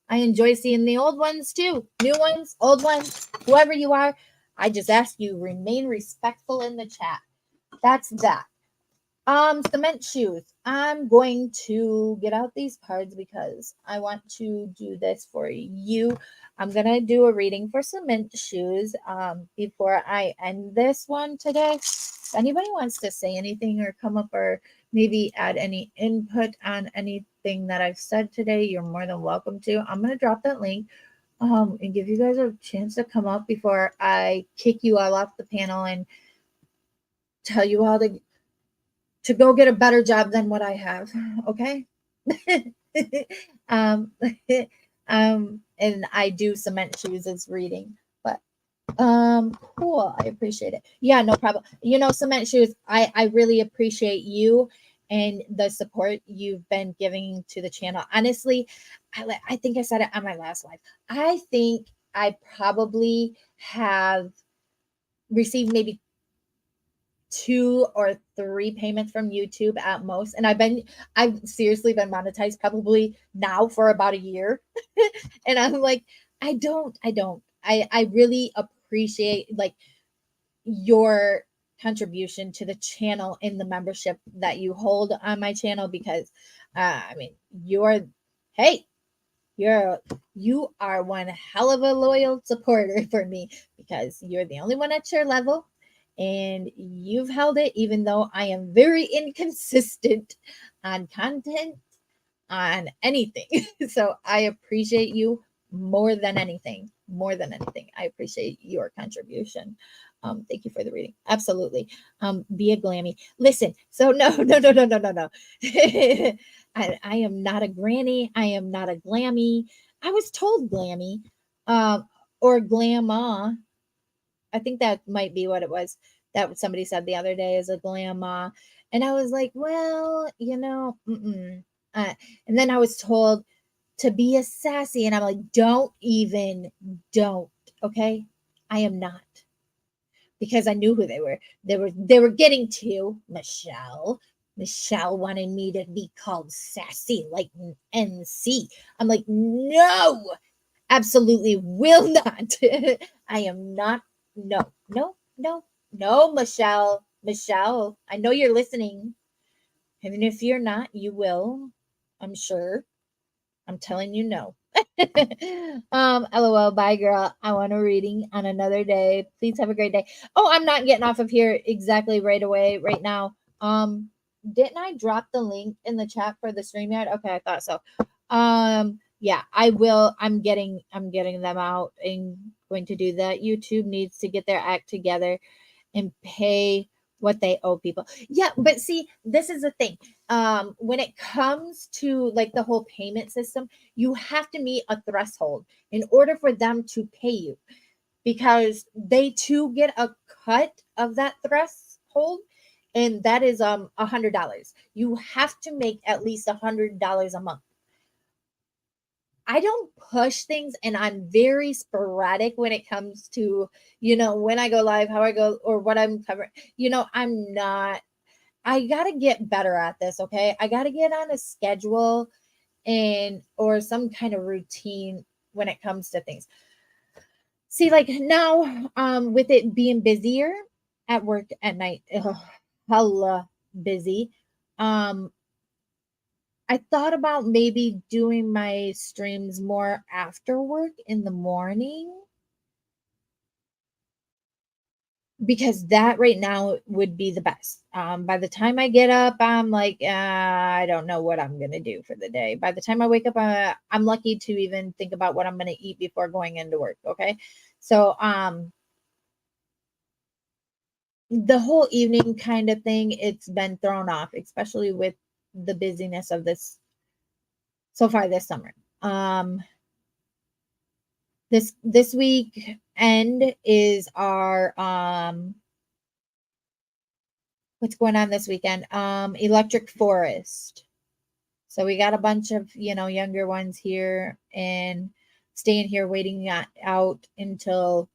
I enjoy seeing the old ones too. New ones, old ones, whoever you are. I just ask you, remain respectful in the chat. That's that. Cement shoes. I'm going to get out these cards because I want to do this for you. I'm going to do a reading for cement shoes before I end this one today. If anybody wants to say anything or come up or maybe add any input on anything that I've said today, you're more than welcome to. I'm going to drop that link and give you guys a chance to come up before I kick you all off the panel and tell you all to go get a better job than what I have. Okay. And I do cement shoes as reading, but cool. I appreciate it. Yeah, no problem. Cement shoes, I really appreciate you and the support you've been giving to the channel. Honestly, I think I said it on my last live. I think I probably have received maybe 2 or 3 payments from YouTube at most. And I've seriously been monetized probably now for about a year. And I'm like, I really appreciate like your contribution to the channel in the membership that you hold on my channel, because you are one hell of a loyal supporter for me, because you're the only one at your level. And you've held it, even though I am very inconsistent on content, on anything. So I appreciate you more than anything. I appreciate your contribution. Thank you for the reading. Absolutely. Be a glammy. Listen, so no. I am not a granny. I am not a glammy. I was told glammy, or glamma. I think that might be what it was. That somebody said the other day is a glamma, and I was like, well, mm-mm. And then I was told to be a sassy, and I'm like, don't. Okay, I am not, because I knew who they were. They were getting to Michelle. Michelle wanted me to be called sassy like NC. I'm like, no, absolutely will not. I am not. No, Michelle. Michelle, I know you're listening. And if you're not, you will. I'm sure. I'm telling you no. LOL, bye girl. I want a reading on another day. Please have a great day. Oh, I'm not getting off of here exactly right away, right now. Didn't I drop the link in the chat for the StreamYard? Okay, I thought so. Yeah, I will. I'm getting them out and going to do that. YouTube needs to get their act together and pay what they owe people. Yeah, but see, this is the thing. When it comes to like the whole payment system, you have to meet a threshold in order for them to pay you, because they too get a cut of that threshold, and that is $100. You have to make at least $100 a month. I don't push things, and I'm very sporadic when it comes to, when I go live, how I go, or what I'm covering. I got to get better at this. Okay. I got to get on a schedule or some kind of routine when it comes to things. See, like now, with it being busier at work at night, hella busy. I thought about maybe doing my streams more after work in the morning, because that right now would be the best. By the time I get up, I'm like, I don't know what I'm going to do for the day. By the time I wake up, I'm lucky to even think about what I'm going to eat before going into work. Okay. So, the whole evening kind of thing, it's been thrown off, especially with the busyness of this so far this summer. This week end is our what's going on this weekend? Electric Forest. So we got a bunch of younger ones here and staying here waiting out until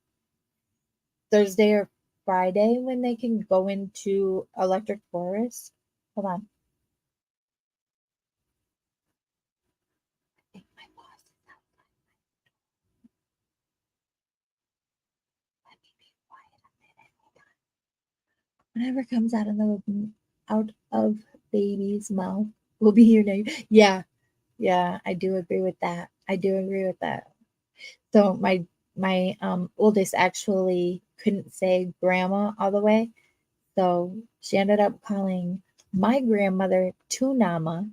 Thursday or Friday when they can go into Electric Forest. Hold on. Whatever comes out of baby's mouth will be your name. Yeah, I do agree with that. So my oldest actually couldn't say grandma all the way, so she ended up calling my grandmother Tunama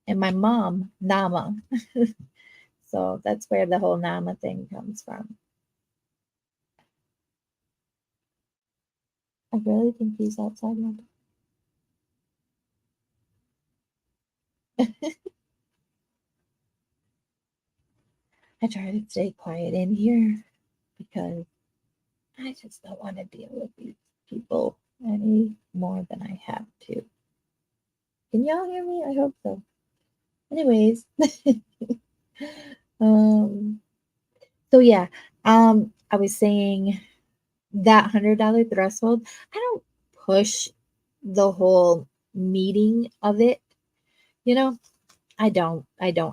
and my mom Nama. So that's where the whole Nama thing comes from. I really think he's outside now. I try to stay quiet in here because I just don't want to deal with these people any more than I have to. Can y'all hear me? I hope so. Anyways, so yeah, I was saying that $100 threshold, I don't push the whole meeting of it. I don't.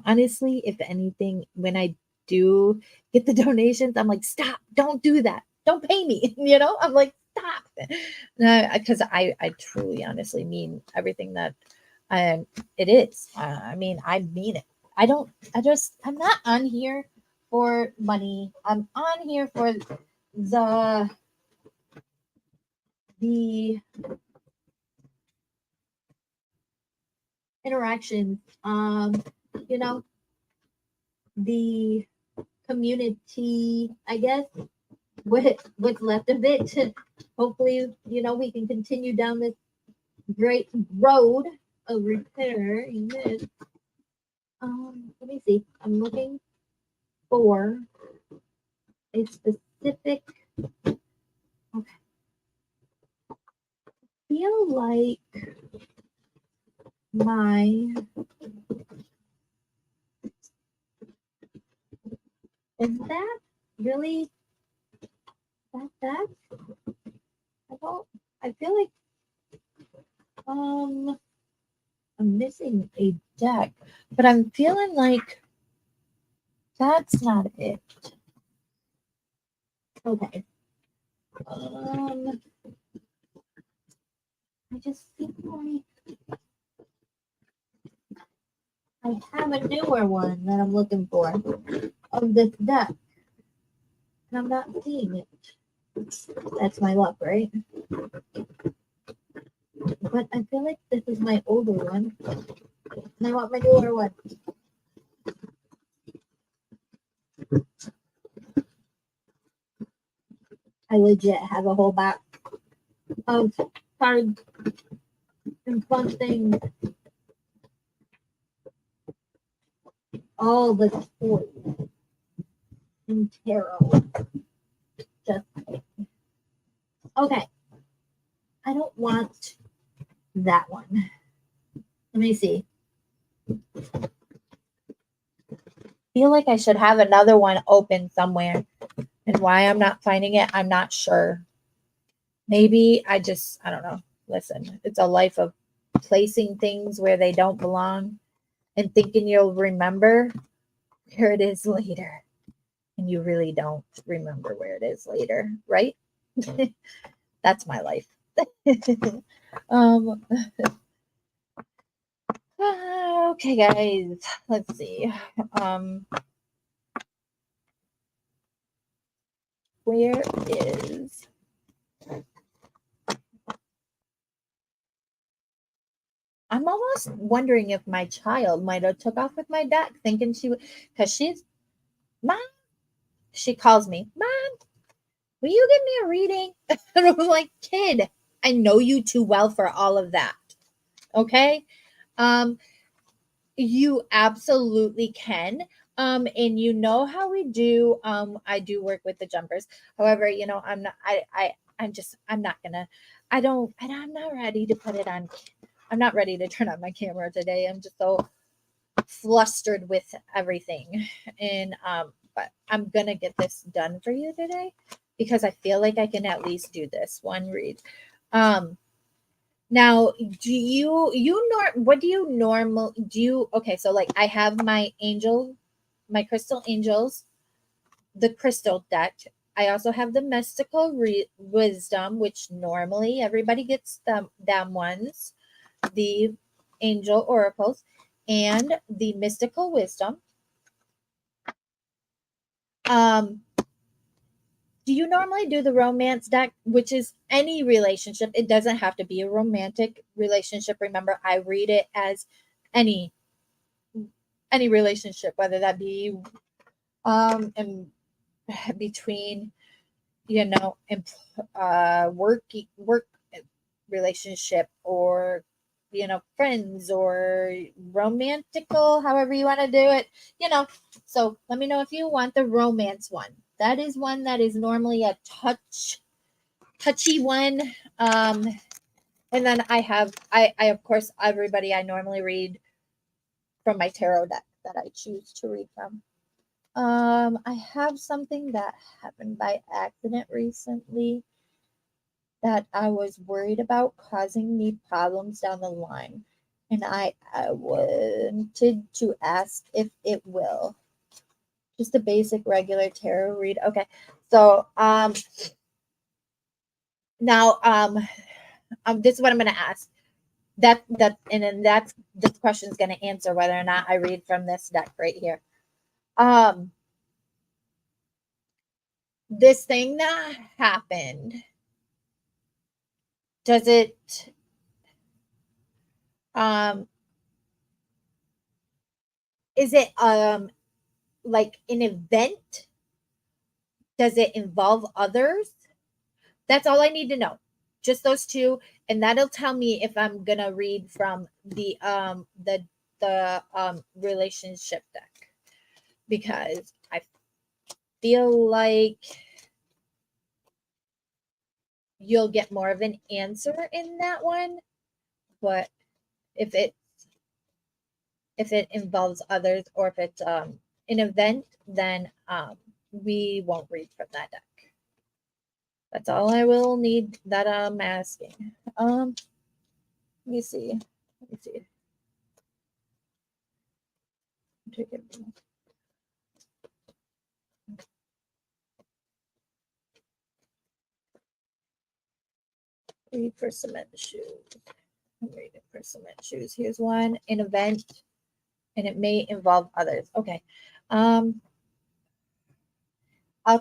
Honestly, if anything, when I do get the donations, I'm like, stop, don't do that. Don't pay me. I'm like, stop. Because I truly, honestly mean everything that it is. I mean it. I'm not on here for money. I'm on here for the interaction, the community, I guess, what's left of it. Hopefully, we can continue down this great road of repair. Let me see. I'm looking for a specific. Okay. Feel like my is that really that? I feel like I'm missing a deck, but I'm feeling like that's not it. Okay. I just feel like I have a newer one that I'm looking for of this deck. And I'm not seeing it. That's my luck, right? But I feel like this is my older one. And I want my newer one. I legit have a whole back of cards and fun things. All the toys and tarot. Just okay. I don't want that one. Let me see. Feel like I should have another one open somewhere. And why I'm not finding it, I'm not sure. Maybe I don't know. Listen, it's a life of placing things where they don't belong and thinking you'll remember where it is later. And you really don't remember where it is later, right? That's my life. Okay, guys. Let's see. Where is I'm almost wondering if my child might have took off with my deck, thinking she would, because she's Mom. She calls me, Mom, will you give me a reading? And I'm like, kid, I know you too well for all of that. Okay. You absolutely can. And you know how we do. I do work with the jumpers. However, I'm not, I'm not gonna, I'm not ready to put it on. I'm not ready to turn on my camera today. I'm just so flustered with everything. And, but I'm gonna get this done for you today because I feel like I can at least do this one read. Now, what do you normally do? Okay, so like I have my crystal angels, the crystal deck. I also have the mystical wisdom, which normally everybody gets them ones, the angel oracles, and the mystical wisdom. Do you normally do the romance deck, which is any relationship? It doesn't have to be a romantic relationship. Remember, I read it as any relationship, whether that be in between, work relationship, or friends, or romantical, however you want to do it. So let me know if you want the romance one. That is one that is normally a touchy one. And then I of course, everybody, I normally read from my tarot deck that I choose to read from. I have something that happened by accident recently that I was worried about causing me problems down the line. And I wanted to ask if it will. Just a basic regular tarot read. Okay. So now this is what I'm going to ask. And then this question is going to answer whether or not I read from this deck right here. This thing that happened, does it is it like an event? Does it involve others? That's all I need to know. Just those two, and that'll tell me if I'm gonna read from the relationship deck, because I feel like you'll get more of an answer in that one. But if it involves others, or if it's an event, then we won't read from that deck. That's all I will need that I'm asking. Let me see. Take it. Read for cement shoes. Read it for cement shoes. Here's one, an event, and it may involve others. Okay. I'll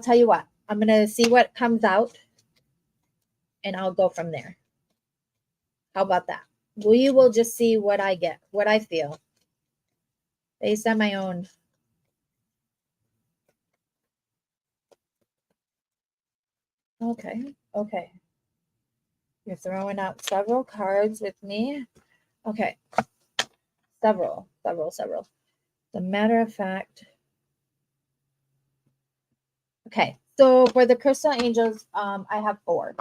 tell you what. I'm gonna see what comes out, and I'll go from there. How about that? We will just see what I get, what I feel, based on my own. Okay. You're throwing out several cards with me. Okay. Several. As a matter of fact. Okay. So for the Crystal Angels, I have 4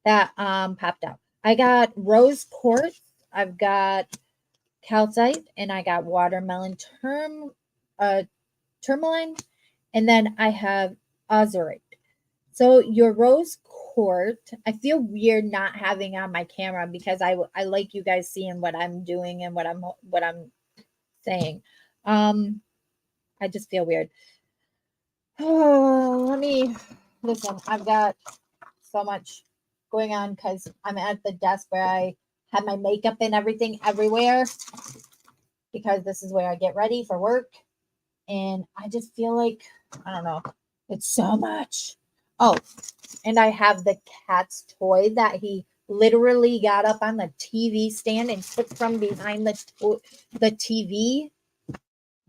that popped out. I got rose quartz, I've got calcite, and I got watermelon tourmaline, and then I have azurite. So your rose quartz, I feel weird not having on my camera because I like you guys seeing what I'm doing and what I'm saying. I just feel weird. Oh, let me listen. I've got so much going on because I'm at the desk where I have my makeup and everything everywhere, because this is where I get ready for work. And I just feel like, I don't know, it's so much. Oh, and I have the cat's toy that he literally got up on the TV stand and took from behind the TV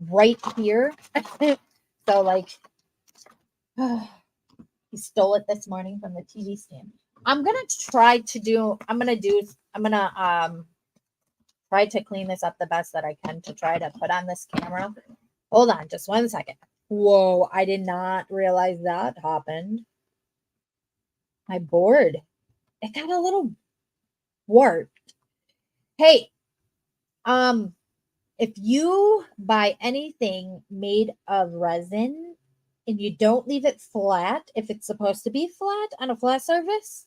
right here. So like, he stole it this morning from the TV stand. I'm gonna try to clean this up the best that I can to try to put on this camera. Hold on just 1 second. Whoa, I did not realize that happened. My board, it got a little warped. Hey, if you buy anything made of resin and you don't leave it flat, if it's supposed to be flat on a flat surface,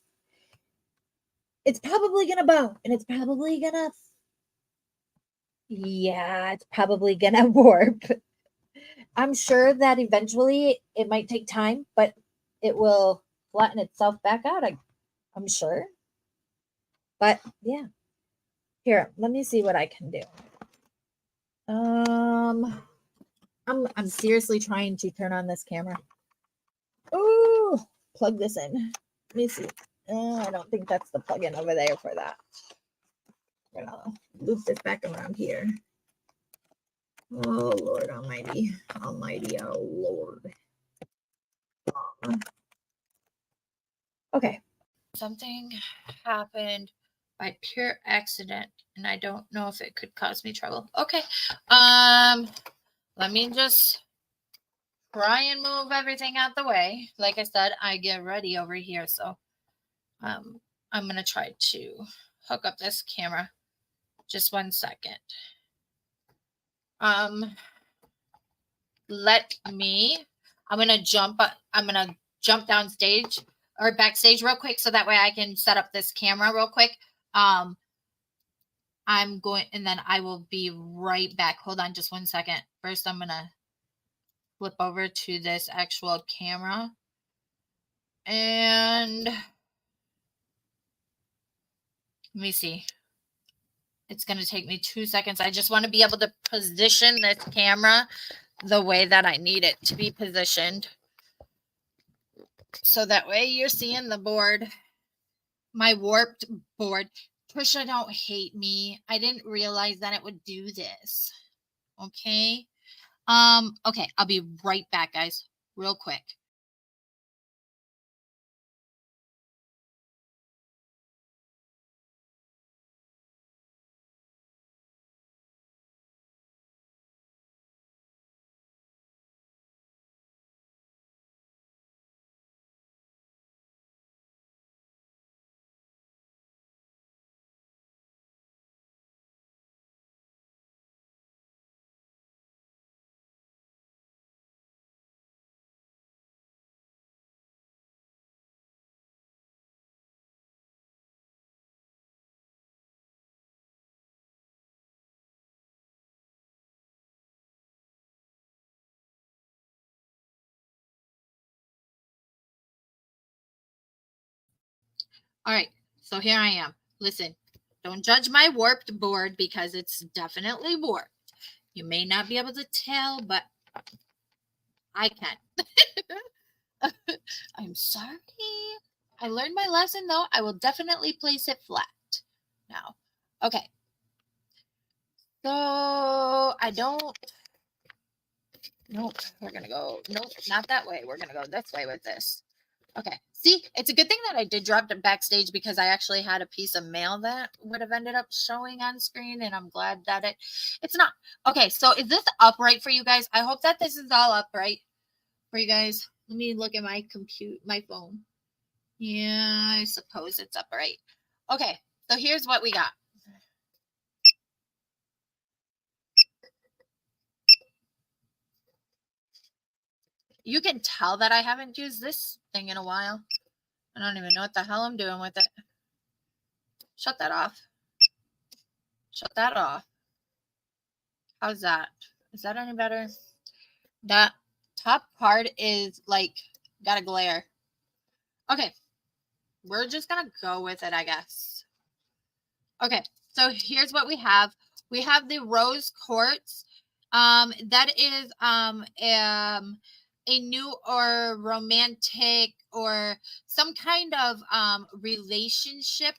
it's probably gonna bow, and it's probably gonna warp. I'm sure that eventually it might take time, but it will flatten itself back out, I'm sure. But yeah, here, let me see what I can do. I'm seriously trying to turn on this camera. Ooh, plug this in. Let me see. I don't think that's the plug-in over there for that. I'm gonna loop this back around here. Oh Lord Almighty, oh Lord. Okay. Something happened by pure accident, and I don't know if it could cause me trouble. Okay. Let me just try and move everything out the way. Like I said, I get ready over here, so I'm gonna try to hook up this camera. Just 1 second. I'm gonna jump down stage or backstage real quick so that way I can set up this camera real quick. I'm going, and then I will be right back. Hold on just 1 second. First, I'm gonna flip over to this actual camera, and let me see. It's gonna take me 2 seconds. I just want to be able to position this camera the way that I need it to be positioned, so that way you're seeing the board, my warped board. Trisha, don't hate me. I didn't realize that it would do this. Okay. Okay, I'll be right back, guys, real quick. All right, so here I am. Listen, don't judge my warped board because it's definitely warped. You may not be able to tell, but I can. I'm sorry. I learned my lesson though. I will definitely place it flat now. Okay. So I don't. Nope. We're going to go. Nope. Not that way. We're going to go this way with this. Okay. See, it's a good thing that I did drop it backstage because I actually had a piece of mail that would have ended up showing on screen, and I'm glad that it's not. Okay. So is this upright for you guys? I hope that this is all upright for you guys. Let me look at my phone. Yeah, I suppose it's upright. Okay, so here's what we got. You can tell that I haven't used this thing in a while. I don't even know what the hell I'm doing with it. Shut that off. Shut that off. How's that? Is that any better? That top part is like got a glare. Okay, we're just gonna go with it, I guess. Okay, so here's what we have. We have the rose quartz. That is a new or romantic or some kind of relationship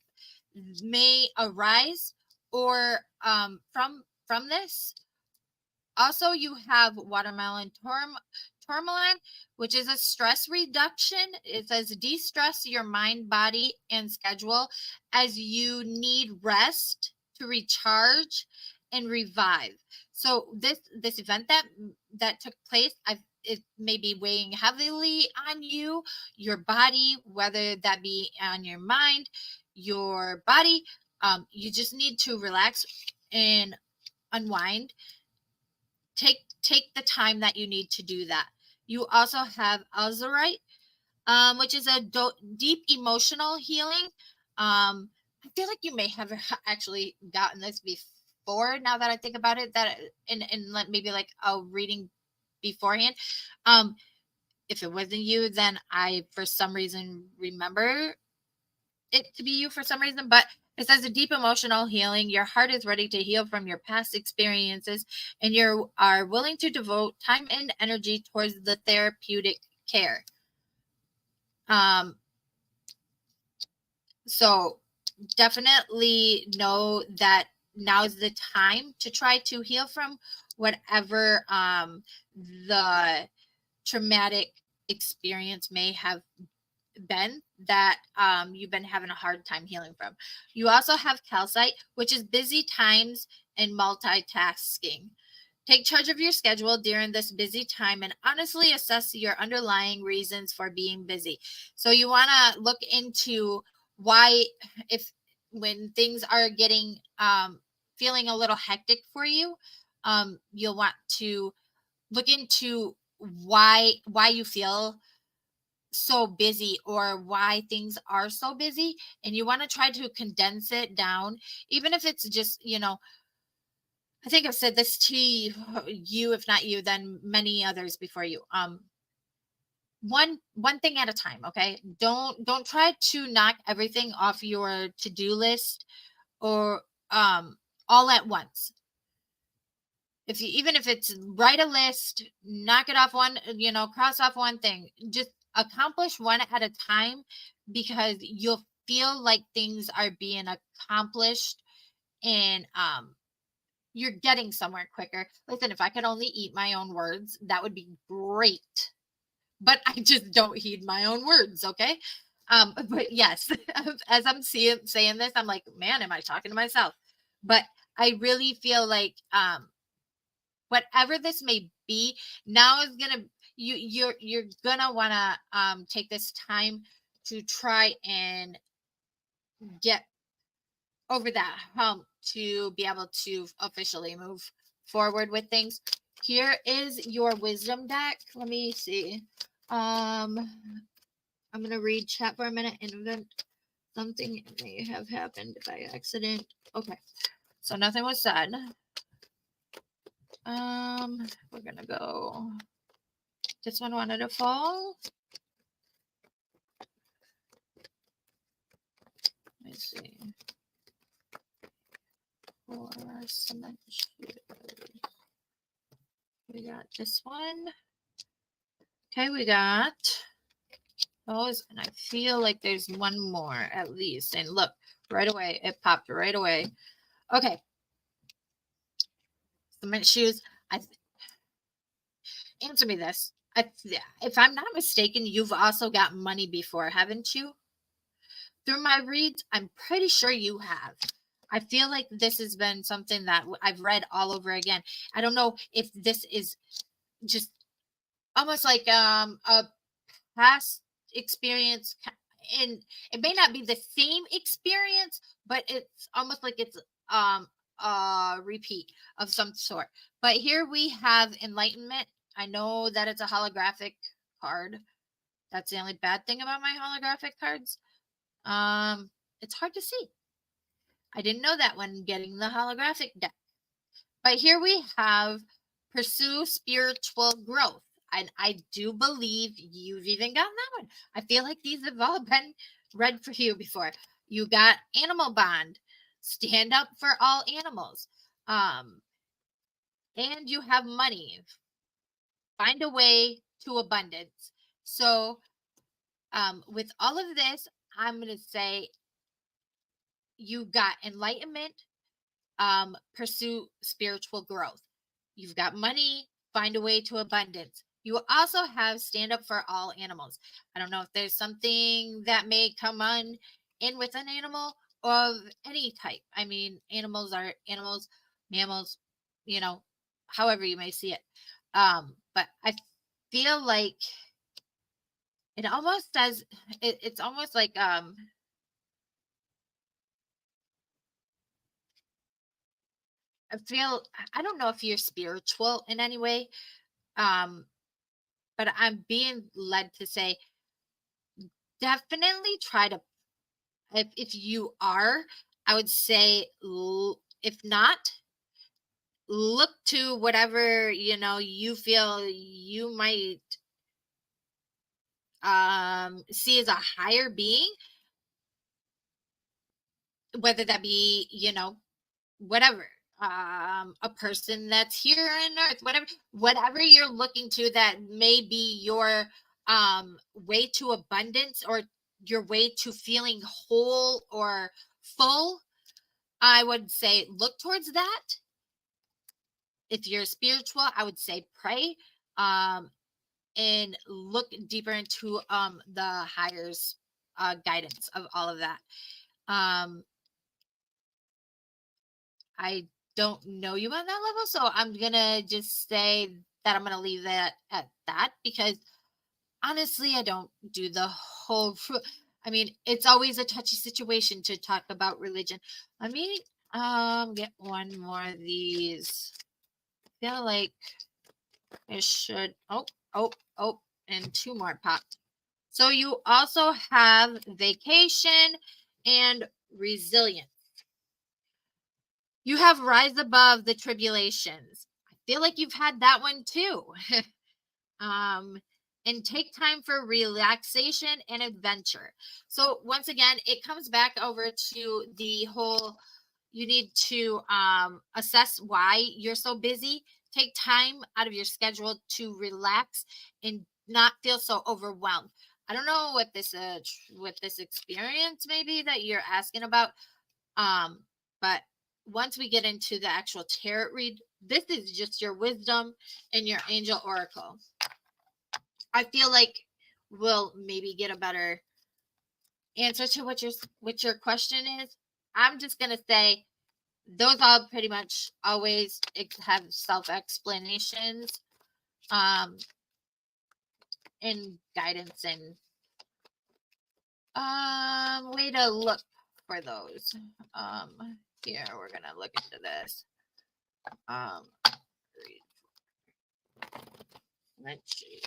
may arise or from this. Also, you have watermelon tourmaline, which is a stress reduction. It says de-stress your mind, body, and schedule as you need rest to recharge and revive. So this event that took place, it may be weighing heavily on you, your body, whether that be on your mind, your body. You just need to relax and unwind. Take the time that you need to do that. You also have azurite, which is a deep emotional healing. I feel like you may have actually gotten this before. Now that I think about it, that and maybe like a reading beforehand. If it wasn't you, then I for some reason remember it to be you for some reason, but it says a deep emotional healing. Your heart is ready to heal from your past experiences, and you are willing to devote time and energy towards the therapeutic care. So definitely know that now is the time to try to heal from whatever the traumatic experience may have been that you've been having a hard time healing from. You also have calcite, which is busy times and multitasking. Take charge of your schedule during this busy time and honestly assess your underlying reasons for being busy. So you want to look into why, if when things are getting feeling a little hectic for you, you'll want to look into why you feel so busy or why things are so busy, and you want to try to condense it down, even if it's just, I think I've said this to you, if not you, then many others before you. One thing at a time, okay? Don't try to knock everything off your to-do list or all at once. Even if it's write a list, knock it off one, cross off one thing, just accomplish one at a time, because you'll feel like things are being accomplished and you're getting somewhere quicker. Listen, if I could only eat my own words, that would be great. But I just don't heed my own words, okay? But yes, as I'm saying this, I'm like, man, am I talking to myself? But I really feel like whatever this may be, now is gonna you're gonna wanna take this time to try and get over that hump to be able to officially move forward with things. Here is your wisdom deck. Let me see. I'm gonna read chat for a minute and then something may have happened by accident. Okay, so nothing was said. We're gonna go. This one wanted to fall. Let me see. For cement shoes. We got this one. Okay, we got those, and I feel like there's one more at least. And look, right away, it popped right away. Okay. Cement shoes. Answer me this. If I'm not mistaken, you've also got money before, haven't you? Through my reads, I'm pretty sure you have. I feel like this has been something that I've read all over again. I don't know if this is just almost like a past experience, and it may not be the same experience, but it's almost like it's a repeat of some sort. But here we have enlightenment. I know that it's a holographic card. That's the only bad thing about my holographic cards. It's hard to see. I didn't know that when getting the holographic deck. But here we have pursue spiritual growth. And I do believe you've even gotten that one. I feel like these have all been read for you before. You got animal bond, stand up for all animals. And you have money. Find a way to abundance. So with all of this, I'm going to say you got enlightenment, pursue spiritual growth. You've got money, find a way to abundance. You also have stand up for all animals. I don't know if there's something that may come on in with an animal of any type. I mean, animals are animals, mammals, however you may see it. But I feel like it almost does. It's almost like I don't know if you're spiritual in any way, but I'm being led to say definitely try to, if you are, I would say, if not, look to whatever you feel you might see as a higher being, whether that be whatever, a person that's here on earth, whatever you're looking to, that may be your way to abundance or your way to feeling whole or full. I would say look towards that. If you're spiritual, I would say pray and look deeper into the higher's guidance of all of that. I don't know you on that level, so I'm gonna just say that I'm gonna leave that at that, because honestly, I don't do the whole. I mean, it's always a touchy situation to talk about religion. Let me get one more of these. I feel like I should. Oh, and two more popped. So you also have vacation and resilience. You have rise above the tribulations. I feel like you've had that one too. And take time for relaxation and adventure. So once again, it comes back over to the whole, you need to assess why you're so busy. Take time out of your schedule to relax and not feel so overwhelmed. I don't know what this experience maybe that you're asking about, but once we get into the actual tarot read, this is just your wisdom and your angel oracle. I feel like we'll maybe get a better answer to what your question is. I'm just gonna say those all pretty much always have self-explanations, and guidance and way to look for those. Here we're gonna look into this. Let's see.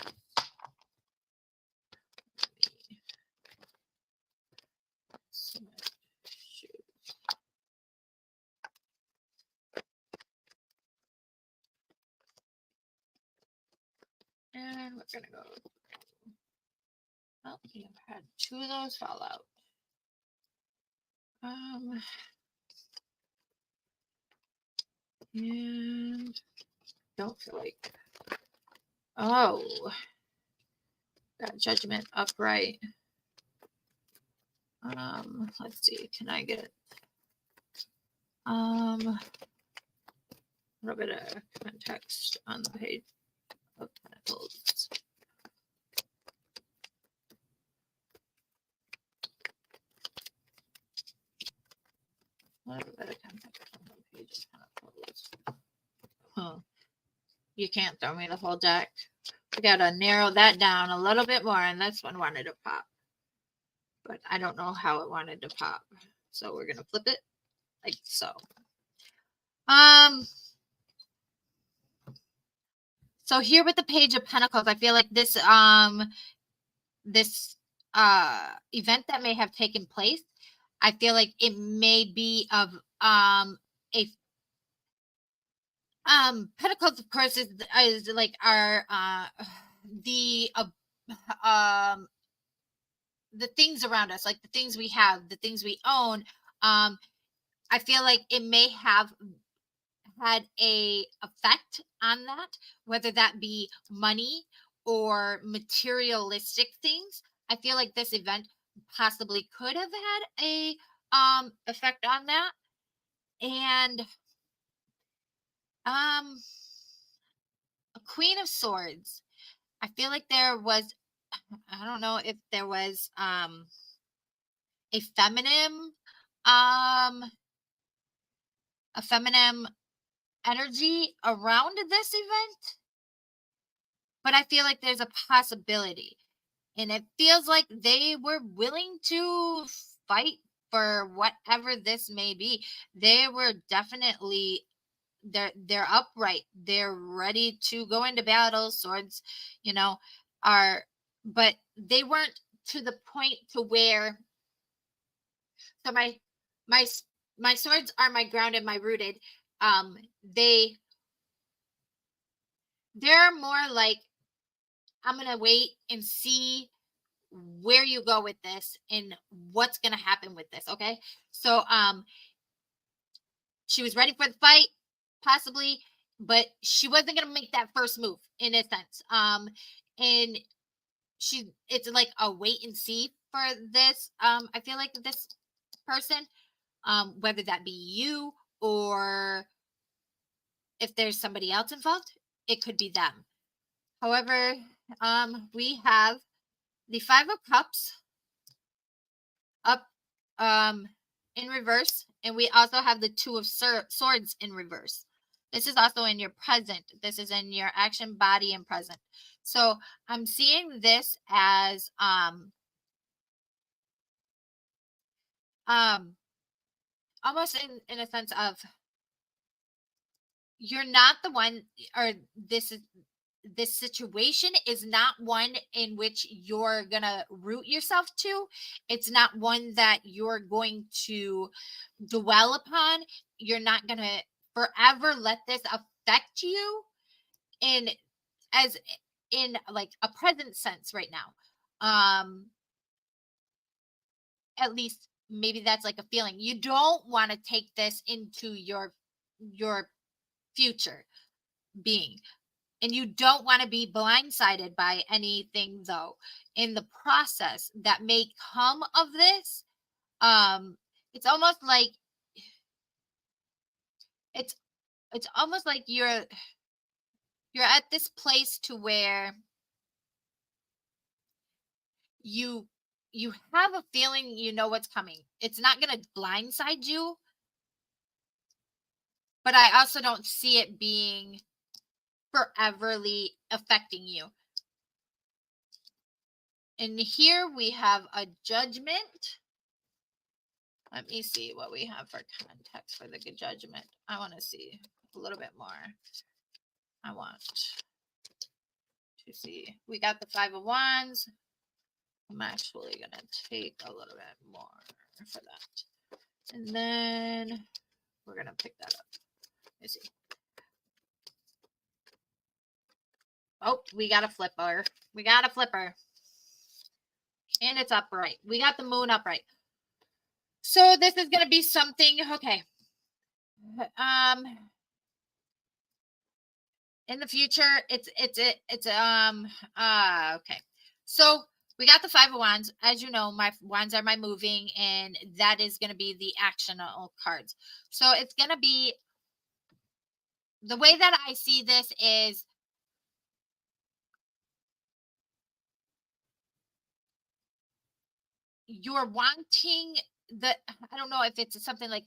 And we're gonna go. Well, we have had 2 of those fall out. And don't feel like. Oh, got Judgment upright. Let's see. Can I get a little bit of context on the page of Pentacles? A little bit of context on the page of Pentacles. Huh. You can't throw me the whole deck. We gotta narrow that down a little bit more, and this one wanted to pop. But I don't know how it wanted to pop. So we're gonna flip it like so. So here with the Page of Pentacles, I feel like this event that may have taken place, I feel like it may be of Pentacles, of course, is like our the things around us, like the things we have, the things we own. I feel like it may have had a effect on that, whether that be money or materialistic things. I feel like this event possibly could have had a effect on that. And a Queen of Swords. I feel like there was, I don't know if there was a feminine energy around this event, but I feel like there's a possibility, and it feels like they were willing to fight for whatever this may be. They were definitely, they're upright, they're ready to go into battle. Swords, but they weren't to the point to where, so my swords are my grounded, my rooted. They're more like, I'm gonna wait and see where you go with this and what's gonna happen with this. Okay, so she was ready for the fight, possibly, but she wasn't gonna make that first move in a sense. And it's like a wait and see for this. I feel like this person, whether that be you or if there's somebody else involved, it could be them. However, we have the 5 of Cups up in reverse, and we also have the 2 of Swords in reverse. This is also in your present. This is in your action, body, and present. So I'm seeing this as almost in a sense of, you're not the one, or this situation is not one in which you're gonna root yourself to. It's not one that you're going to dwell upon. You're not gonna forever let this affect you in like a present sense right now. At least maybe that's like a feeling. You don't want to take this into your future being. And you don't want to be blindsided by anything, though, in the process that may come of this. It's almost like it's almost like you're at this place to where you have a feeling you know what's coming. It's not going to blindside you, but I also don't see it being foreverly affecting you. And here we have a Judgment. Let me see what we have for context for the Judgment. I want to see a little bit more. I want to see. We got the Five of Wands. I'm actually going to take a little bit more for that. And then we're going to pick that up. Let's see. Oh, we got a flipper. We got a flipper. And it's upright. We got the Moon upright. So this is going to be something, okay. In the future, okay. So we got the Five of Wands. As you know, my wands are my moving, and that is going to be the actionable cards. So it's going to be, the way that I see this is, you're wanting I don't know if it's something like,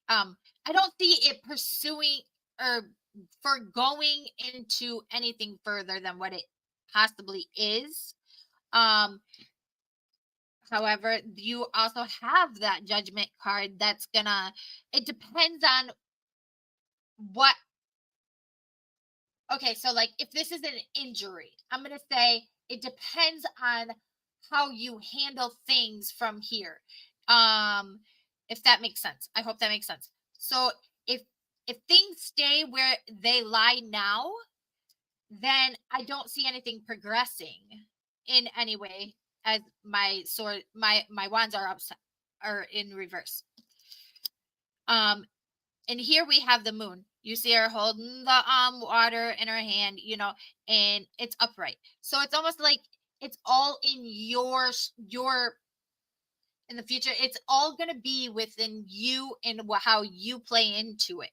I don't see it pursuing or for going into anything further than what it possibly is. However, you also have that Judgment card that's gonna, it depends on what, okay, so like if this is an injury, I'm gonna say it depends on how you handle things from here. If that makes sense. I hope that makes sense. So if things stay where they lie now, then I don't see anything progressing in any way, as my sword, my wands are upside or in reverse. And here we have the Moon. You see her holding the water in her hand, you know, and it's upright. So it's almost like it's all in your in the future. It's all going to be within you and how you play into it.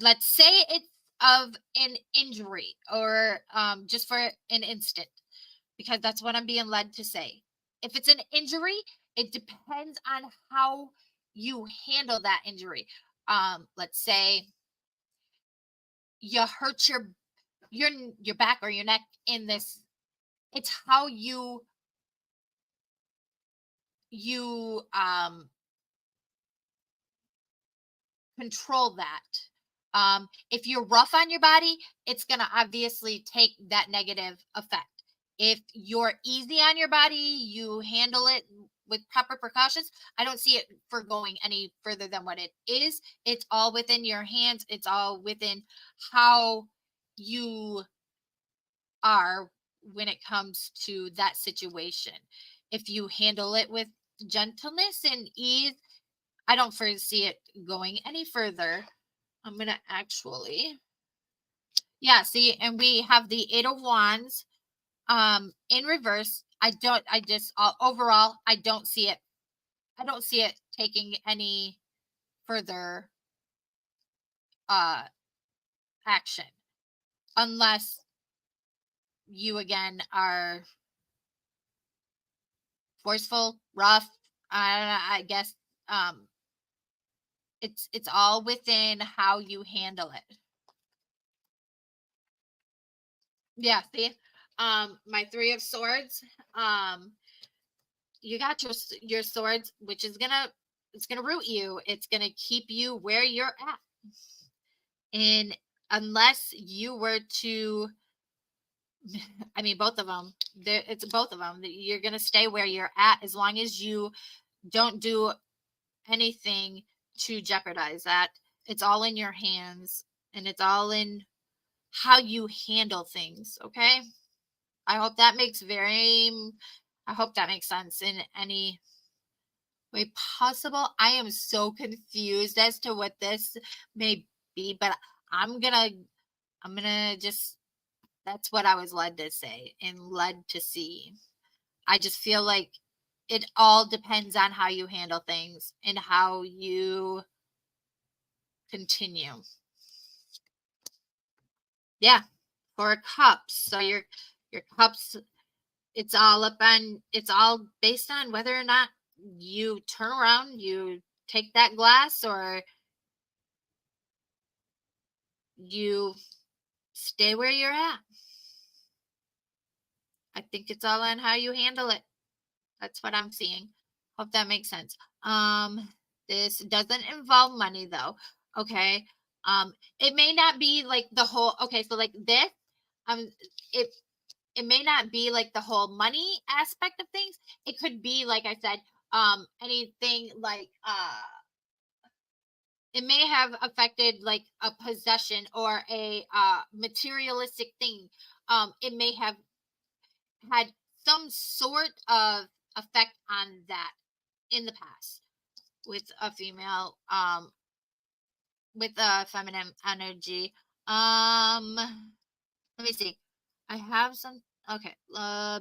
Let's say it's of an injury, or just for an instant, because that's what I'm being led to say. If it's an injury, it depends on how you handle that injury. Let's say you hurt your back or your neck in this. It's how you control that. If you're rough on your body, it's going to obviously take that negative effect. If you're easy on your body, you handle it with proper precautions, I don't see it for going any further than what it is. It's all within your hands. It's all within how you are when it comes to that situation. If you handle it with gentleness and ease, I don't foresee it going any further. I'm going to actually, yeah, see, and we have the Eight of Wands in reverse. Overall, I don't see it taking any further action, unless you again are forceful, rough. I guess it's all within how you handle it. Yeah, see, my Three of Swords. You got your swords, which is it's gonna root you. It's gonna keep you where you're at, and unless you were to, I mean, both of them. It's both of them. You're gonna stay where you're at as long as you don't do anything to jeopardize that. It's all in your hands, and it's all in how you handle things. Okay, I hope that makes sense in any way possible. I am so confused as to what this may be, but I'm gonna just, that's what I was led to say and led to see. I just feel like it all depends on how you handle things and how you continue. Yeah, 4 cups. So your cups, it's all based on whether or not you turn around, you take that glass, or you stay where you're at. I think it's all on how you handle it. That's what I'm seeing. Hope that makes sense. This doesn't involve money though. Okay. It may not be like the whole, okay, so like this, it may not be like the whole money aspect of things. It could be, like I said, anything like, it may have affected like a possession or a materialistic thing. It may have had some sort of effect on that in the past with a female, with a feminine energy. Let me see. I have some, okay,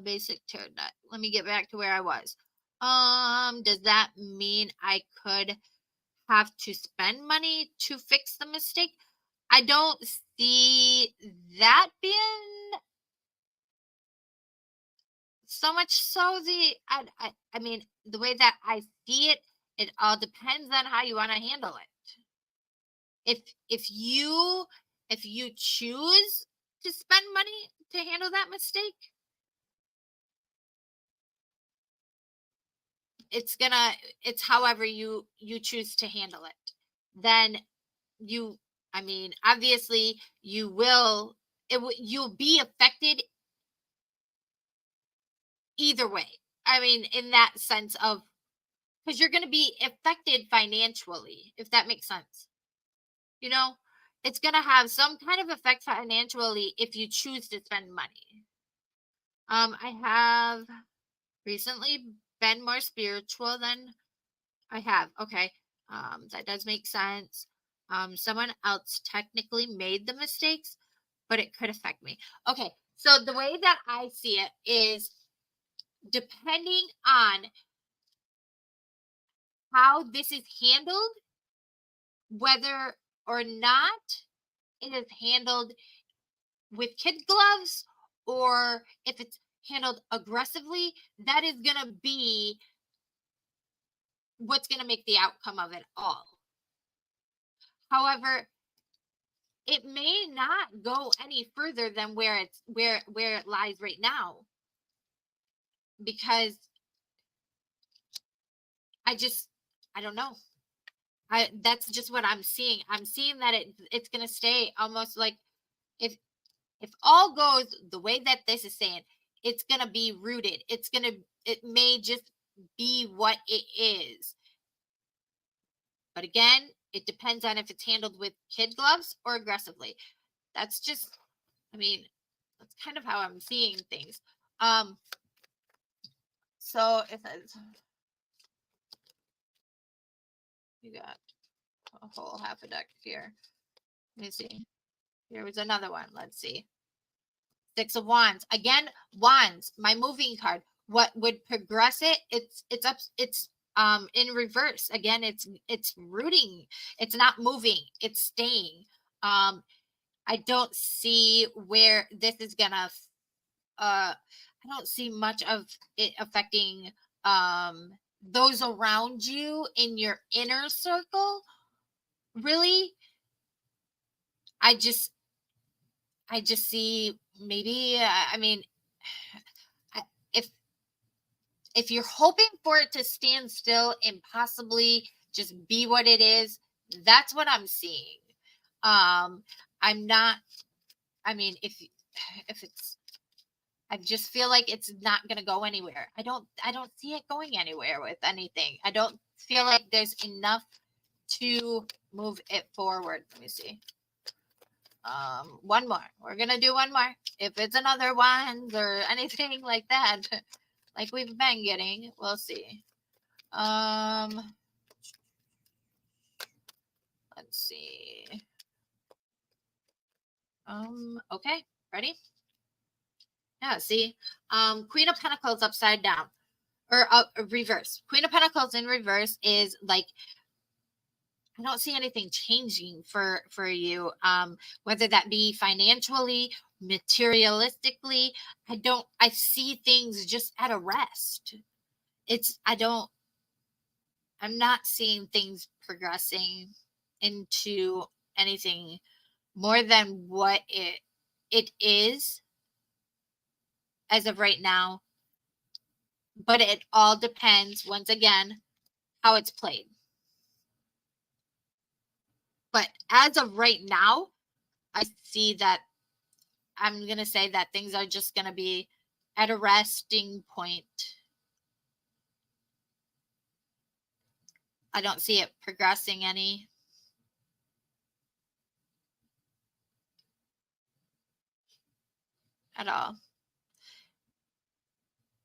basic tarot deck. Let me get back to where I was. Does that mean I could have to spend money to fix the mistake? I don't see that being so much so I mean, the way that I see it, it all depends on how you want to handle it. If you choose to spend money to handle that mistake, it's however you choose to handle it. Then I mean, obviously you'll be affected either way. I mean, in that sense of, because you're going to be affected financially, if that makes sense. You know, it's going to have some kind of effect financially if you choose to spend money. I have recently been more spiritual than I have. Okay. That does make sense. Someone else technically made the mistakes, but it could affect me. Okay. So the way that I see it is, depending on how this is handled, whether or not it is handled with kid gloves or if it's handled aggressively, that is going to be what's going to make the outcome of it all. However, it may not go any further than where it lies right now, because I don't know. That's just what I'm seeing. I'm seeing that it's going to stay almost like, if all goes the way that this is saying, it's going to be rooted. It may just be what it is. But again, it depends on if it's handled with kid gloves or aggressively. That's just, I mean, that's kind of how I'm seeing things. So it says you got a whole half a deck here. Let me see. Here was another one. Let's see. 6 of Wands. Again, Wands, my moving card. What would progress it? It's up, it's in reverse. Again, it's rooting. It's not moving. It's staying. I don't see where this is gonna I don't see much of it affecting those around you in your inner circle. Really, I just see maybe, I mean, if you're hoping for it to stand still and possibly just be what it is, that's what I'm seeing. I'm not, I mean, if it's, I just feel like it's not going to go anywhere. I don't see it going anywhere with anything. I don't feel like there's enough to move it forward. Let me see. One more. We're going to do one more. If it's another Wands or anything like that, like we've been getting, we'll see. Let's see. Okay, ready? Yeah, see, Queen of Pentacles upside down, or reverse. Queen of Pentacles in reverse is like, I don't see anything changing for you, whether that be financially, materialistically. I see things just at a rest. I'm not seeing things progressing into anything more than what it is as of right now. But it all depends, once again, how it's played. But as of right now, I see that I'm going to say that things are just going to be at a resting point. I don't see it progressing any. At all.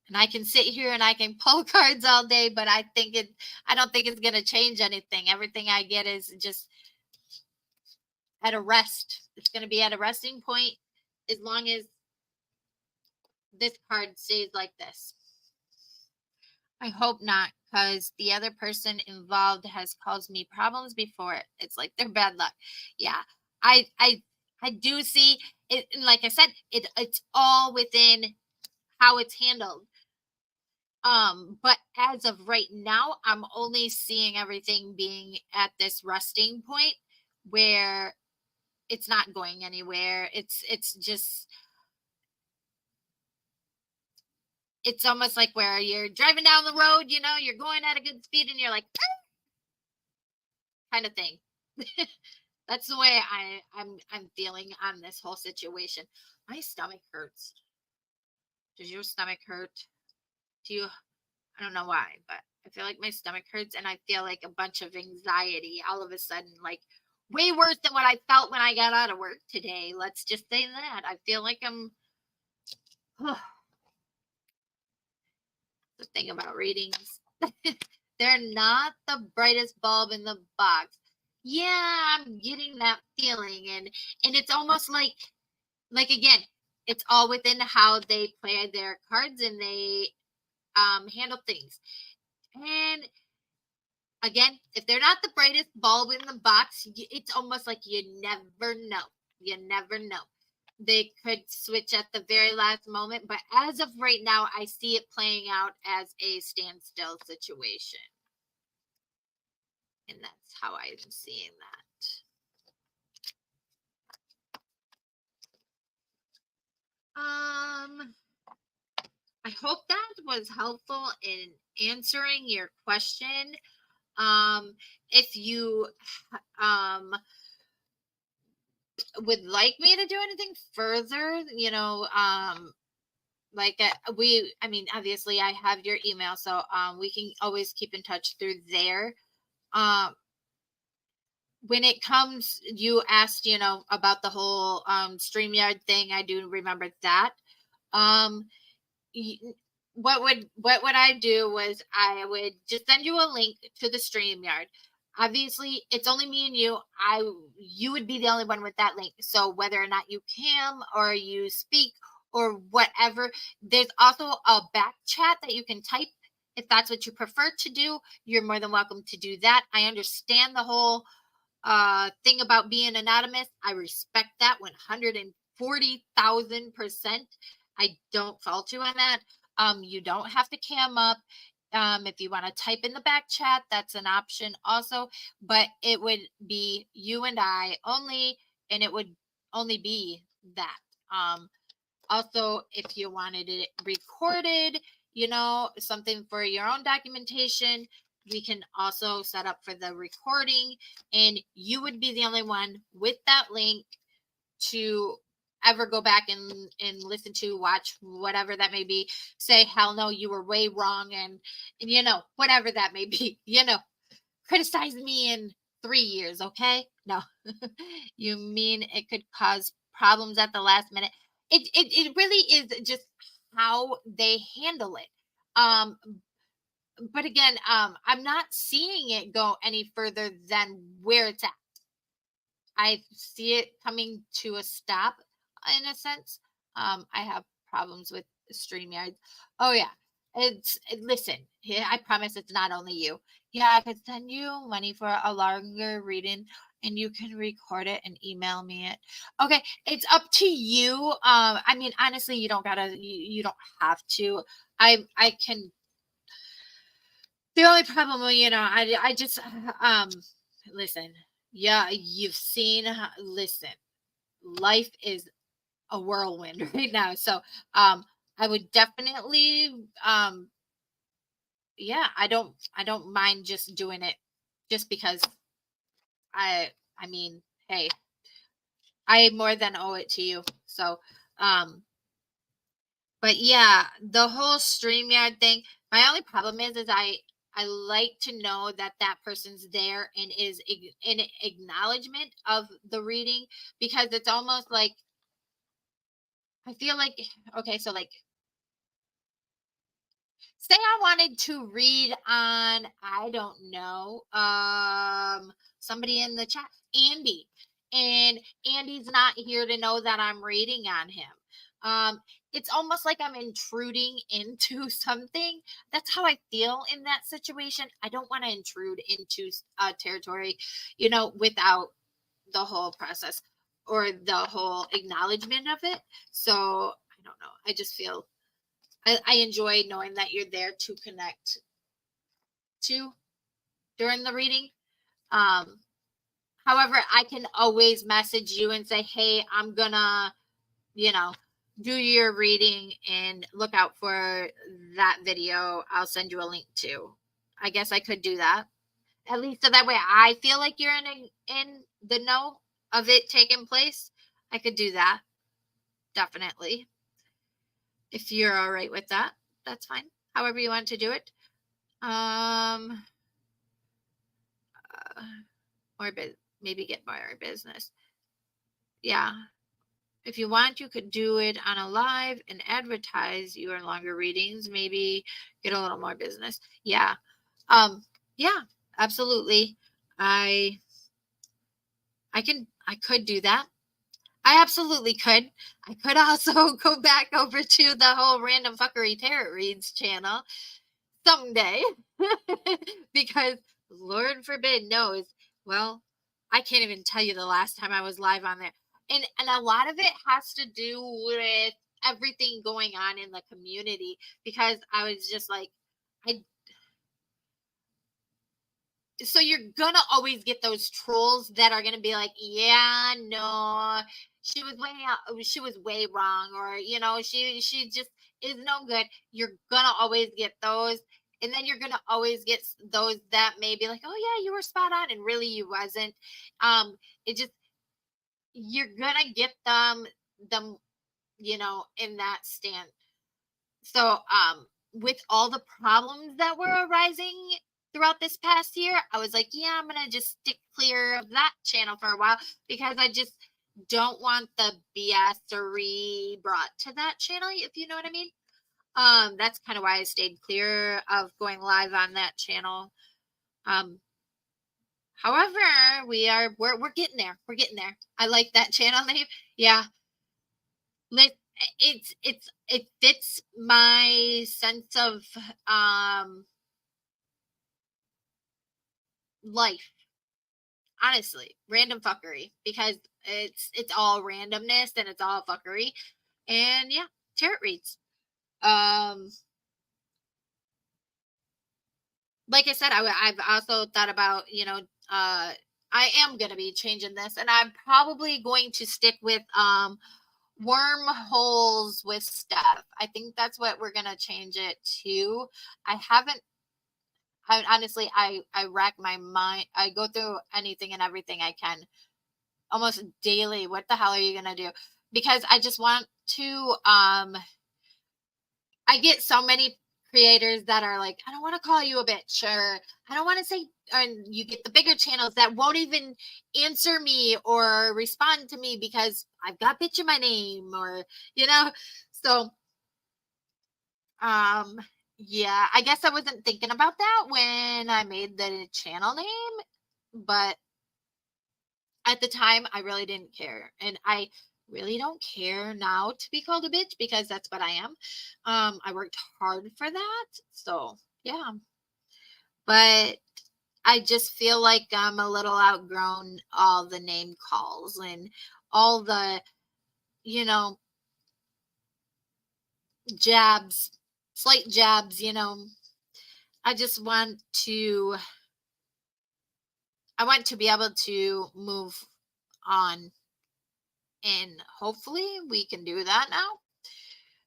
And I can sit here and I can pull cards all day, but I don't think it's going to change anything. Everything I get is just at a rest. It's going to be at a resting point as long as this card stays like this. I hope not, because the other person involved has caused me problems before. It's like they're bad luck. Yeah, I do see it. And like I said, it's all within how it's handled. But as of right now, I'm only seeing everything being at this resting point where it's not going anywhere. It's just, it's almost like where you're driving down the road, you're going at a good speed and you're like, ah! Kind of thing. That's the way I'm feeling on this whole situation. My stomach hurts. Does your stomach hurt? I don't know why, but I feel like my stomach hurts and I feel like a bunch of anxiety all of a sudden, like way worse than what I felt when I got out of work today. Let's just say that. I feel like I'm the thing about readings. They're not the brightest bulb in the box. Yeah, I'm getting that feeling, and it's almost like again, it's all within how they play their cards and they handle things. And again, if they're not the brightest bulb in the box, it's almost like you never know. You never know. They could switch at the very last moment, but as of right now, I see it playing out as a standstill situation. And that's how I'm seeing that. I hope that was helpful in answering your question. If you would like me to do anything further, obviously I have your email, so we can always keep in touch through there. When it comes, you asked, about the whole StreamYard thing. I do remember that. What would I do was I would just send you a link to the StreamYard. Obviously, it's only me and you. You would be the only one with that link. So whether or not you cam or you speak or whatever, there's also a back chat that you can type. If that's what you prefer to do, you're more than welcome to do that. I understand the whole thing about being anonymous. I respect that 140,000%. I don't fault you on that. You don't have to cam up. If you want to type in the back chat, that's an option also, but it would be you and I only, and it would only be that. Also, if you wanted it recorded, something for your own documentation, we can also set up for the recording, and you would be the only one with that link to ever go back and listen to, watch, whatever that may be, say, hell no, you were way wrong, and whatever that may be, criticize me in 3 years, okay? No. You mean it could cause problems at the last minute? It really is just how they handle it. But again, I'm not seeing it go any further than where it's at. I see it coming to a stop in a sense. I have problems with StreamYard. Oh yeah. Listen, I promise it's not only you. Yeah, I could send you money for a longer reading and you can record it and email me it. Okay, it's up to you. I mean, honestly, you don't gotta, you don't have to. I can. The only problem, I just, listen. Yeah, you've seen. Listen, life is a whirlwind right now, so I would definitely, yeah, I don't mind just doing it, just because I mean, hey, I more than owe it to you. So, um, but yeah, the whole StreamYard thing. My only problem is I like to know that that person's there and is in acknowledgement of the reading, because it's almost like I feel like, okay, so like, say I wanted to read on, I don't know, somebody in the chat, Andy, and Andy's not here to know that I'm reading on him. It's almost like I'm intruding into something. That's how I feel in that situation. I don't want to intrude into territory, without the whole process or the whole acknowledgement of it. So I don't know. I just feel I enjoy knowing that you're there to connect to during the reading. However, I can always message you and say, hey, I'm gonna, do your reading and look out for that video. I'll send you a link to. I guess I could do that. At least so that way I feel like you're in the know of it taking place. I could do that. Definitely. If you're all right with that, that's fine. However you want to do it. More maybe get more business. Yeah. If you want, you could do it on a live and advertise your longer readings. Maybe get a little more business. Yeah. Yeah, absolutely. I could do that. I absolutely could. I could also go back over to the whole Random Fuckery Tarot Reads channel someday, because Lord forbid knows, well, I can't even tell you the last time I was live on there. And a lot of it has to do with everything going on in the community, because I was just like, so you're gonna always get those trolls that are gonna be like, yeah, no, she was way wrong, or she just is no good. You're gonna always get those, and then you're gonna always get those that may be like, oh yeah, you were spot on, and really you wasn't. It just, you're gonna get them in that stand. So with all the problems that were arising throughout this past year, I was like, yeah, I'm gonna just stick clear of that channel for a while, because I just don't want the BS brought to that channel, if you know what I mean. That's kind of why I stayed clear of going live on that channel. However, we're getting there. We're getting there. I like that channel name. Yeah. It fits my sense of life, honestly. Random fuckery, because it's all randomness and it's all fuckery. And yeah, tarot reads. Like I said, I've also thought about, I am going to be changing this, and I'm probably going to stick with wormholes with Steph. I think that's what we're going to change it to. Honestly, I rack my mind. I go through anything and everything I can almost daily. What the hell are you going to do? Because I just want to, I get so many creators that are like, I don't want to call you a bitch, or I don't want to say, and you get the bigger channels that won't even answer me or respond to me because I've got bitch in my name, or, so, yeah, I guess I wasn't thinking about that when I made the channel name, but at the time I really didn't care. And I really don't care now to be called a bitch because that's what I am. I worked hard for that. So, yeah. But I just feel like I'm a little outgrown all the name calls and all the, you know, jabs, slight jabs, you know. I just want to be able to move on, and hopefully we can do that now.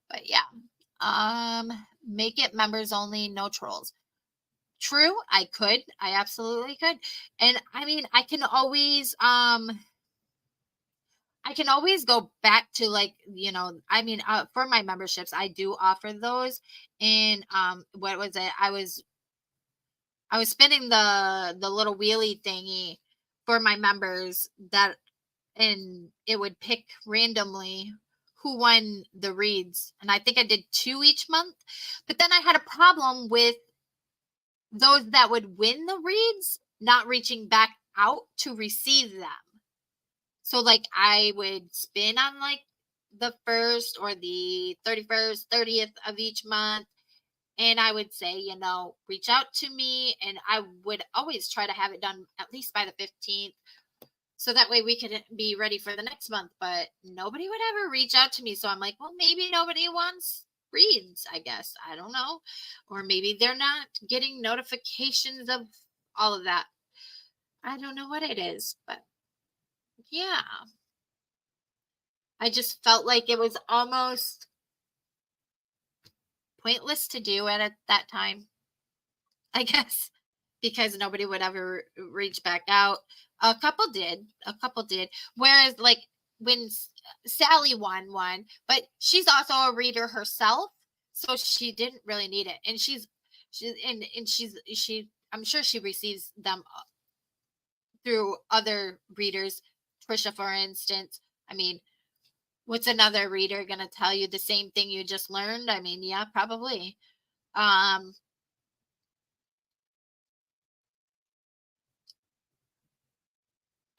But yeah, make it members only, no trolls. True, I could. I absolutely could. And I mean, I can always go back to, like, you know, I mean, for my memberships, I do offer those. And what was it? I was spinning the little wheelie thingy for my members, that, and it would pick randomly who won the reads. And I think I did 2 each month. But then I had a problem with those that would win the reads not reaching back out to receive them. So, like, I would spin on, like, the 1st or the 31st, 30th of each month. And I would say, you know, reach out to me. And I would always try to have it done at least by the 15th. So that way we could be ready for the next month. But nobody would ever reach out to me. So I'm like, well, maybe nobody wants reads, I guess. I don't know. Or maybe they're not getting notifications of all of that. I don't know what it is. But yeah. I just felt like it was almost pointless to do it at that time, I guess, because nobody would ever reach back out. A couple did. Whereas, like, when Sally won one, but she's also a reader herself, so she didn't really need it. And she's I'm sure she receives them through other readers. Trisha, for instance. I mean, what's another reader going to tell you the same thing you just learned? I mean, yeah, probably.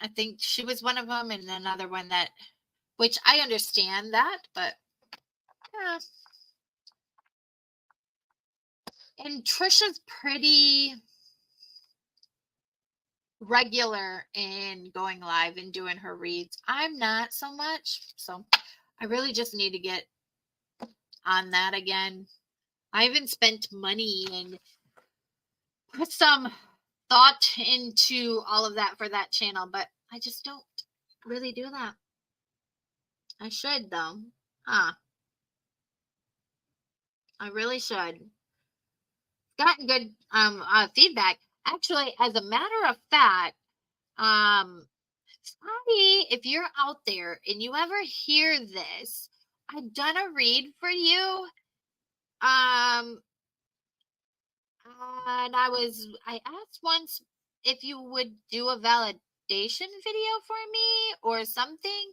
I think she was one of them, and another one that, which I understand that, but yeah. And Trisha's pretty regular in going live and doing her reads. I'm not so much, so I really just need to get on that again. I haven't spent money and put some thought into all of that for that channel, but I just don't really do that. I should, though. I really should. Gotten good feedback. Actually, as a matter of fact, Scotty, if you're out there and you ever hear this, I've done a read for you. And I asked once if you would do a validation video for me or something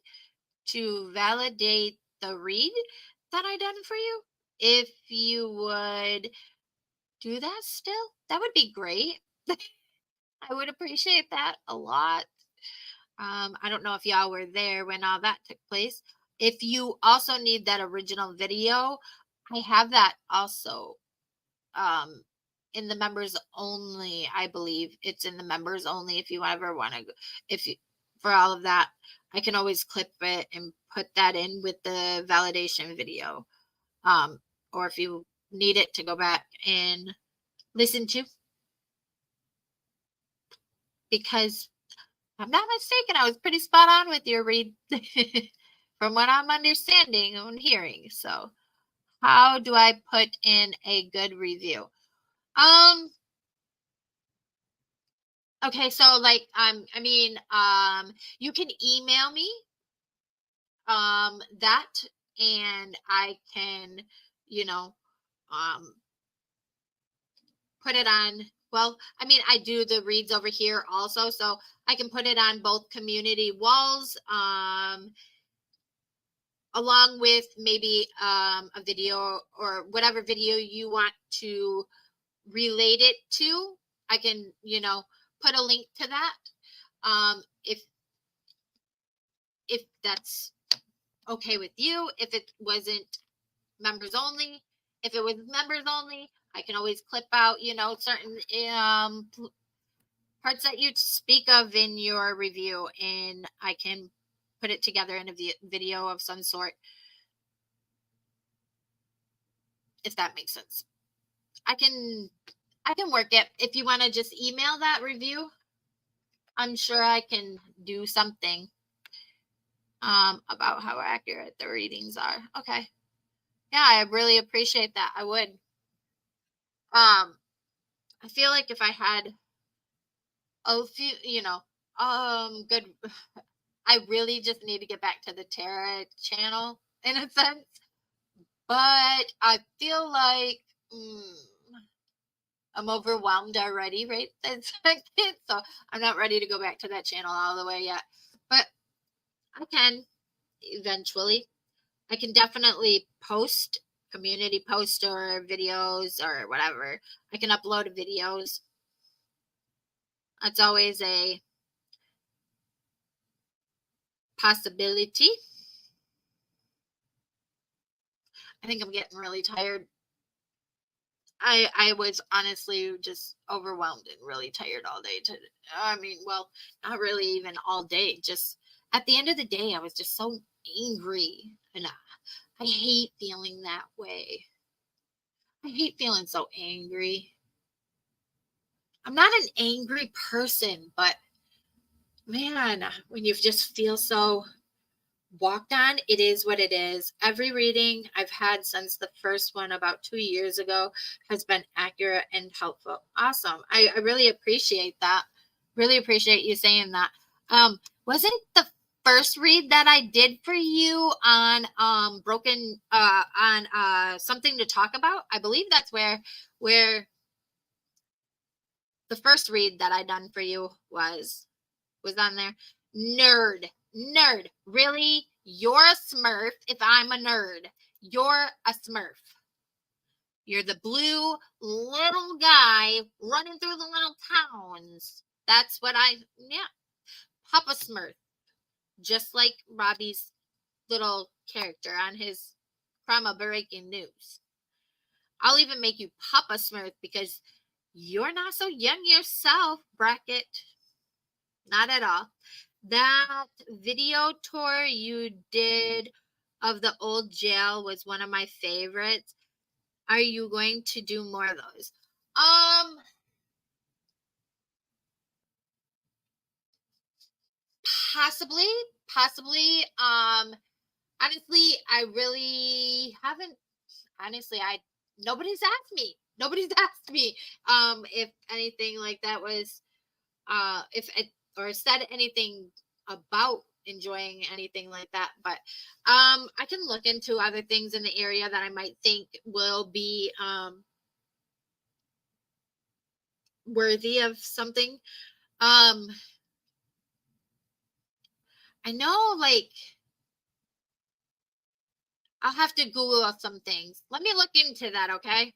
to validate the read that I done for you. If you would do that still, that would be great. I would appreciate that a lot. I don't know if y'all were there when all that took place. If you also need that original video, I have that also in the members only. I believe it's in the members only. If you ever want to, for all of that, I can always clip it and put that in with the validation video. Or if you need it to go back and listen to, because I'm not mistaken, I was pretty spot on with your read from what I'm understanding and hearing. So how do I put in a good review? Okay, so, like, you can email me that, and I can, you know, put it on. Well, I mean, I do the reads over here also, so I can put it on both community walls, along with maybe a video or whatever video you want to relate it to. I can, you know, put a link to that. If that's okay with you. If it wasn't members only, if it was members only, I can always clip out, you know, certain parts that you speak of in your review, and I can put it together in a video of some sort, if that makes sense. I can work it. If you want to just email that review, I'm sure I can do something about how accurate the readings are. Okay. Yeah, I really appreciate that. I would. I feel like if I had a few, you know, good, I really just need to get back to the Tara channel in a sense. But I feel like I'm overwhelmed already right this second. So I'm not ready to go back to that channel all the way yet. But I can eventually. I can definitely post, community post or videos or whatever. I can upload videos. That's always a possibility. I think I'm getting really tired. I was honestly just overwhelmed and really tired all day. Well, not really even all day. Just at the end of the day, I was just so angry. And I hate feeling that way. I hate feeling so angry. I'm not an angry person, but man, when you just feel so walked on, it is what it is. Every reading I've had since the first one about 2 years ago has been accurate and helpful. Awesome. I really appreciate that. Really appreciate you saying that. Wasn't the first read that I did for you on something to talk about? I believe that's where the first read that I done for you was on there. Nerd. Really? You're a Smurf if I'm a nerd. You're a Smurf. You're the blue little guy running through the little towns. That's what Papa Smurf. Just like Robbie's little character on his Krama Breaking News. I'll even make you Papa Smurf because you're not so young yourself, Bracket. Not at all. That video tour you did of the old jail was one of my favorites. Are you going to do more of those? Possibly. Honestly, I really haven't. Honestly, nobody's asked me. If anything like that was, or said anything about enjoying anything like that. But I can look into other things in the area that I might think will be worthy of something. I know, like, I'll have to Google some things. Let me look into that, okay?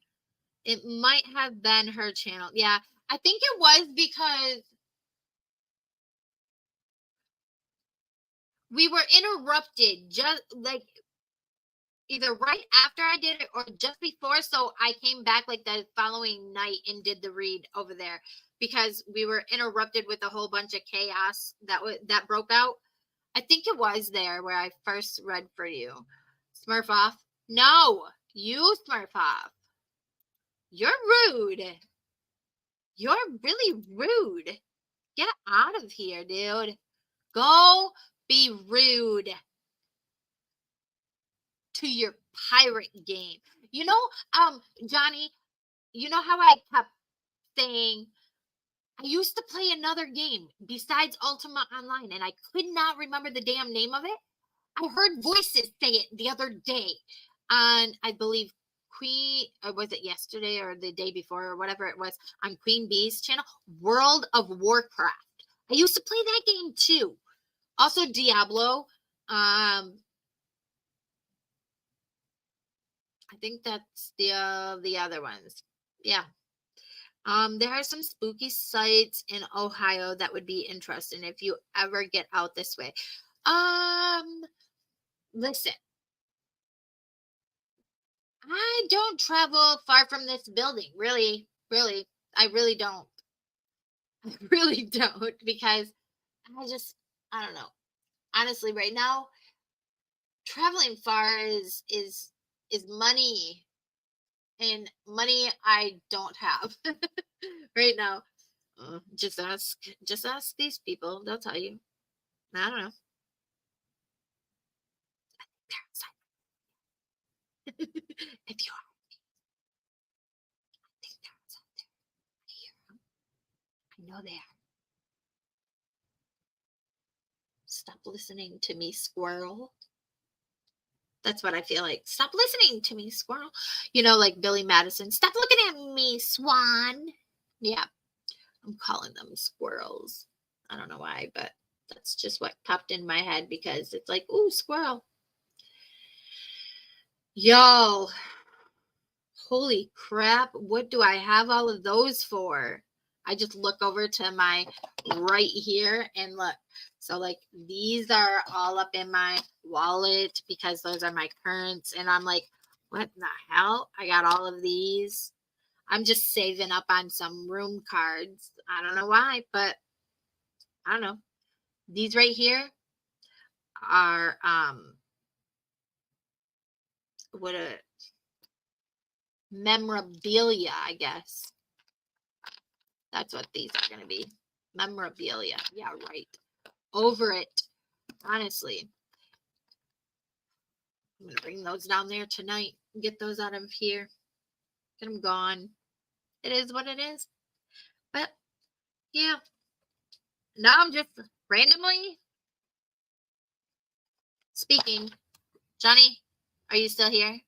It might have been her channel. Yeah, I think it was because we were interrupted just like either right after I did it or just before. So I came back like the following night and did the read over there because we were interrupted with a whole bunch of chaos that broke out. I think it was there where I first read for you. Smurf off. No, you Smurf off. You're rude. You're really rude. Get out of here, dude. Go be rude to your pirate game. You know, Johnny, you know how I kept saying I used to play another game besides Ultima Online and I could not remember the damn name of it. I heard voices say it the other day on, I believe, Queen, or was it yesterday or the day before or whatever it was, on Queen Bee's channel, World of Warcraft. I used to play that game too. Also Diablo. I think that's the other ones. Yeah. There are some spooky sites in Ohio that would be interesting if you ever get out this way. listen, I don't travel far from this building. Really, really, I really don't. I really don't because I just, I don't know. Honestly, right now, traveling far is money, and money I don't have right now. Just ask these people. They'll tell you. I don't know. They're outside. If you are, I think they're outside there. I hear 'em. I know they are. Stop listening to me, squirrel. That's what I feel like. Stop listening to me, squirrel. Like Billy Madison. Stop looking at me, swan. Yeah, I'm calling them squirrels. I don't know why, but that's just what popped in my head because it's like, ooh, squirrel. Yo, holy crap. What do I have all of those for? I just look over to my right here and look. So like these are all up in my wallet because those are my currents. And I'm like, what in the hell? I got all of these. I'm just saving up on some room cards. I don't know why, but I don't know. These right here are what a memorabilia, I guess. That's what these are going to be. Memorabilia. Yeah, right. Over it. Honestly. I'm going to bring those down there tonight. Get those out of here. Get them gone. It is what it is. But, yeah. Now I'm just randomly speaking. Johnny, are you still here?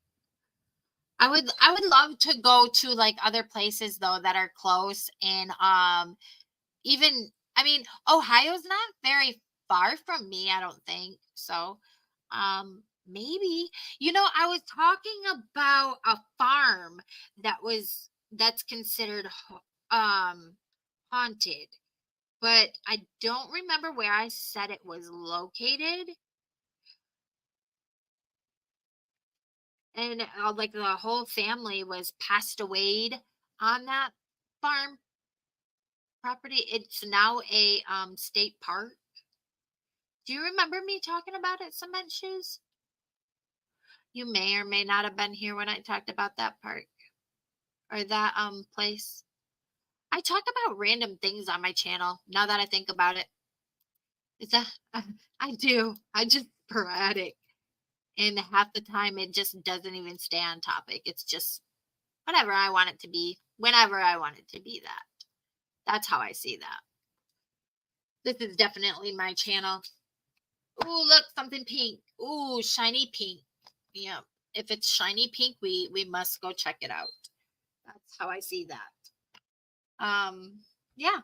I would love to go to like other places though that are close and even I mean Ohio's not very far from me, I don't think. So maybe I was talking about a farm that's considered haunted, but I don't remember where I said it was located. And like the whole family was passed away on that farm property. It's now a state park. Do you remember me talking about it, Cement Shoes? You may or may not have been here when I talked about that park or that place. I talk about random things on my channel now that I think about it. Is that I do. I just sporadic. And half the time it just doesn't even stay on topic. It's just whatever I want it to be, whenever I want it to be that. That's how I see that. This is definitely my channel. Ooh, look, something pink. Ooh, shiny pink. Yeah. If it's shiny pink, we must go check it out. That's how I see that. Yeah.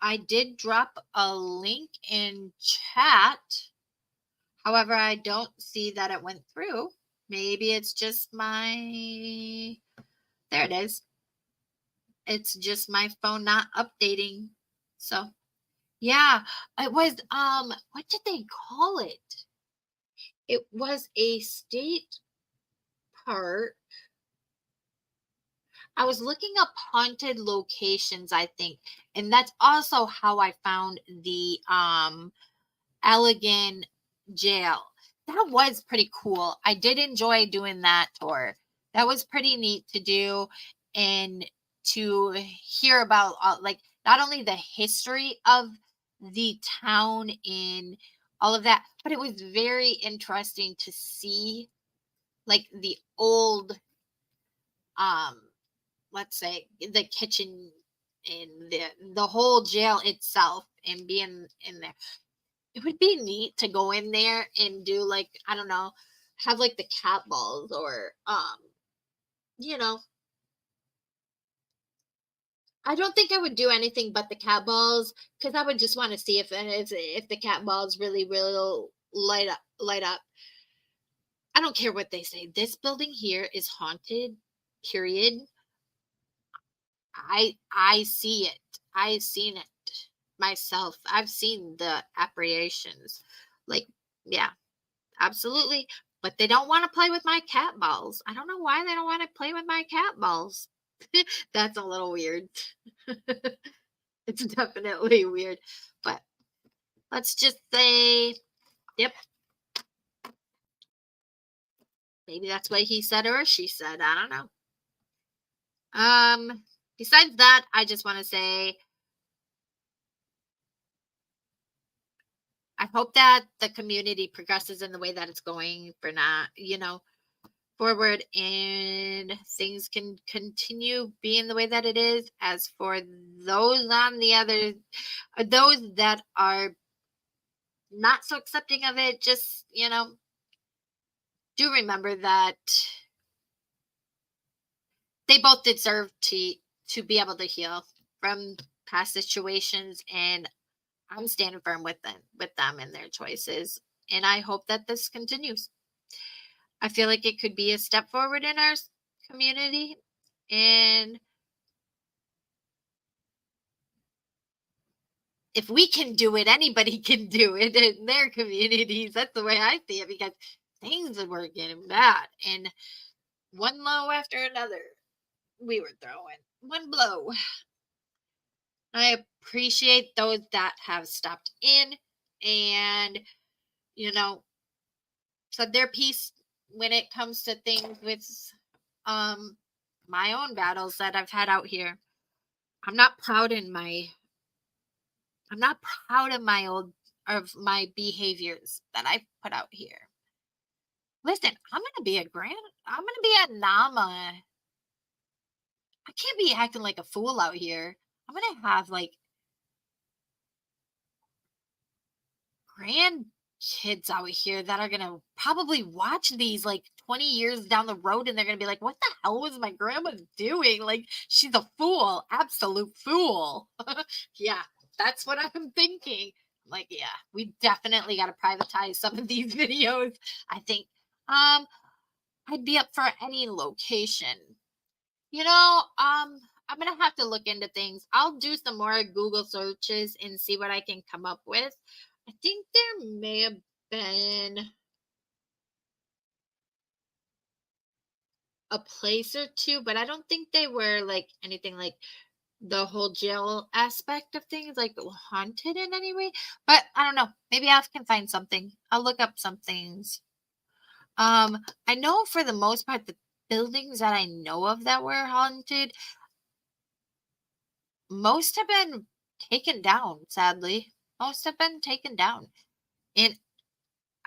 I did drop a link in chat. However, I don't see that it went through. Maybe it's just my there it is. It's just my phone not updating. So yeah, it was what did they call it? It was a state park. I was looking up haunted locations, I think, and that's also how I found the Allegan jail. That was pretty cool. I did enjoy doing that tour. That was pretty neat to do and to hear about like not only the history of the town in all of that, but it was very interesting to see like the old let's say the kitchen and the whole jail itself and being in there. It would be neat to go in there and do like I don't know, have like the cat balls or you know, I don't think I would do anything but the cat balls because I would just want to see if the cat balls really will light up. I don't care what they say. This building here is haunted. Period. I see it. I've seen it myself. I've seen the apparitions. Like yeah. Absolutely. But they don't want to play with my cat balls. I don't know why they don't want to play with my cat balls. That's a little weird. It's definitely weird. But let's just say, yep. Maybe that's what he said or she said. I don't know. Besides that, I just want to say I hope that the community progresses in the way that it's going for not, forward, and things can continue being the way that it is. As for those on the other, those that are not so accepting of it, just, do remember that they both deserve to be able to heal from past situations, and I'm standing firm with them and their choices, and I hope that this continues. I feel like it could be a step forward in our community, and if we can do it, anybody can do it in their communities. That's the way I see it, because things were getting bad, and one low after another we were throwing, one blow. I appreciate those that have stopped in and, said their piece when it comes to things with my own battles that I've had out here. I'm not proud of my behaviors that I put out here. Listen, I'm gonna be a Nama. I can't be acting like a fool out here. I'm gonna have like grandkids out here that are gonna probably watch these like 20 years down the road, and they're gonna be like, what the hell was my grandma doing? Like, she's a fool, absolute fool. Yeah, that's what I'm thinking. Like, yeah, we definitely got to privatize some of these videos. I think I'd be up for any location. I'm gonna have to look into things. I'll do some more Google searches and see what I can come up with. I think there may have been a place or two, but I don't think they were like anything like the whole jail aspect of things, like haunted in any way. But I don't know. Maybe I can find something. I'll look up some things. I know for the most part, the buildings that I know of that were haunted, most have been taken down, sadly. Most have been taken down. And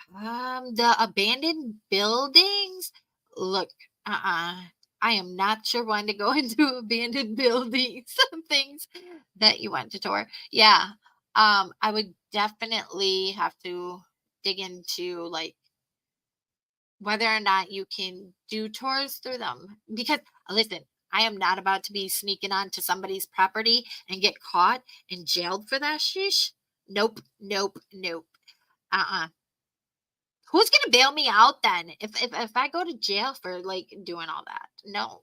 the abandoned buildings, look, I am not sure when to go into abandoned buildings, things that you want to tour. Yeah. I would definitely have to dig into like whether or not you can do tours through them. Because listen, I am not about to be sneaking onto somebody's property and get caught and jailed for that shish. Nope, nope, nope. Who's gonna bail me out then if I go to jail for like doing all that? No,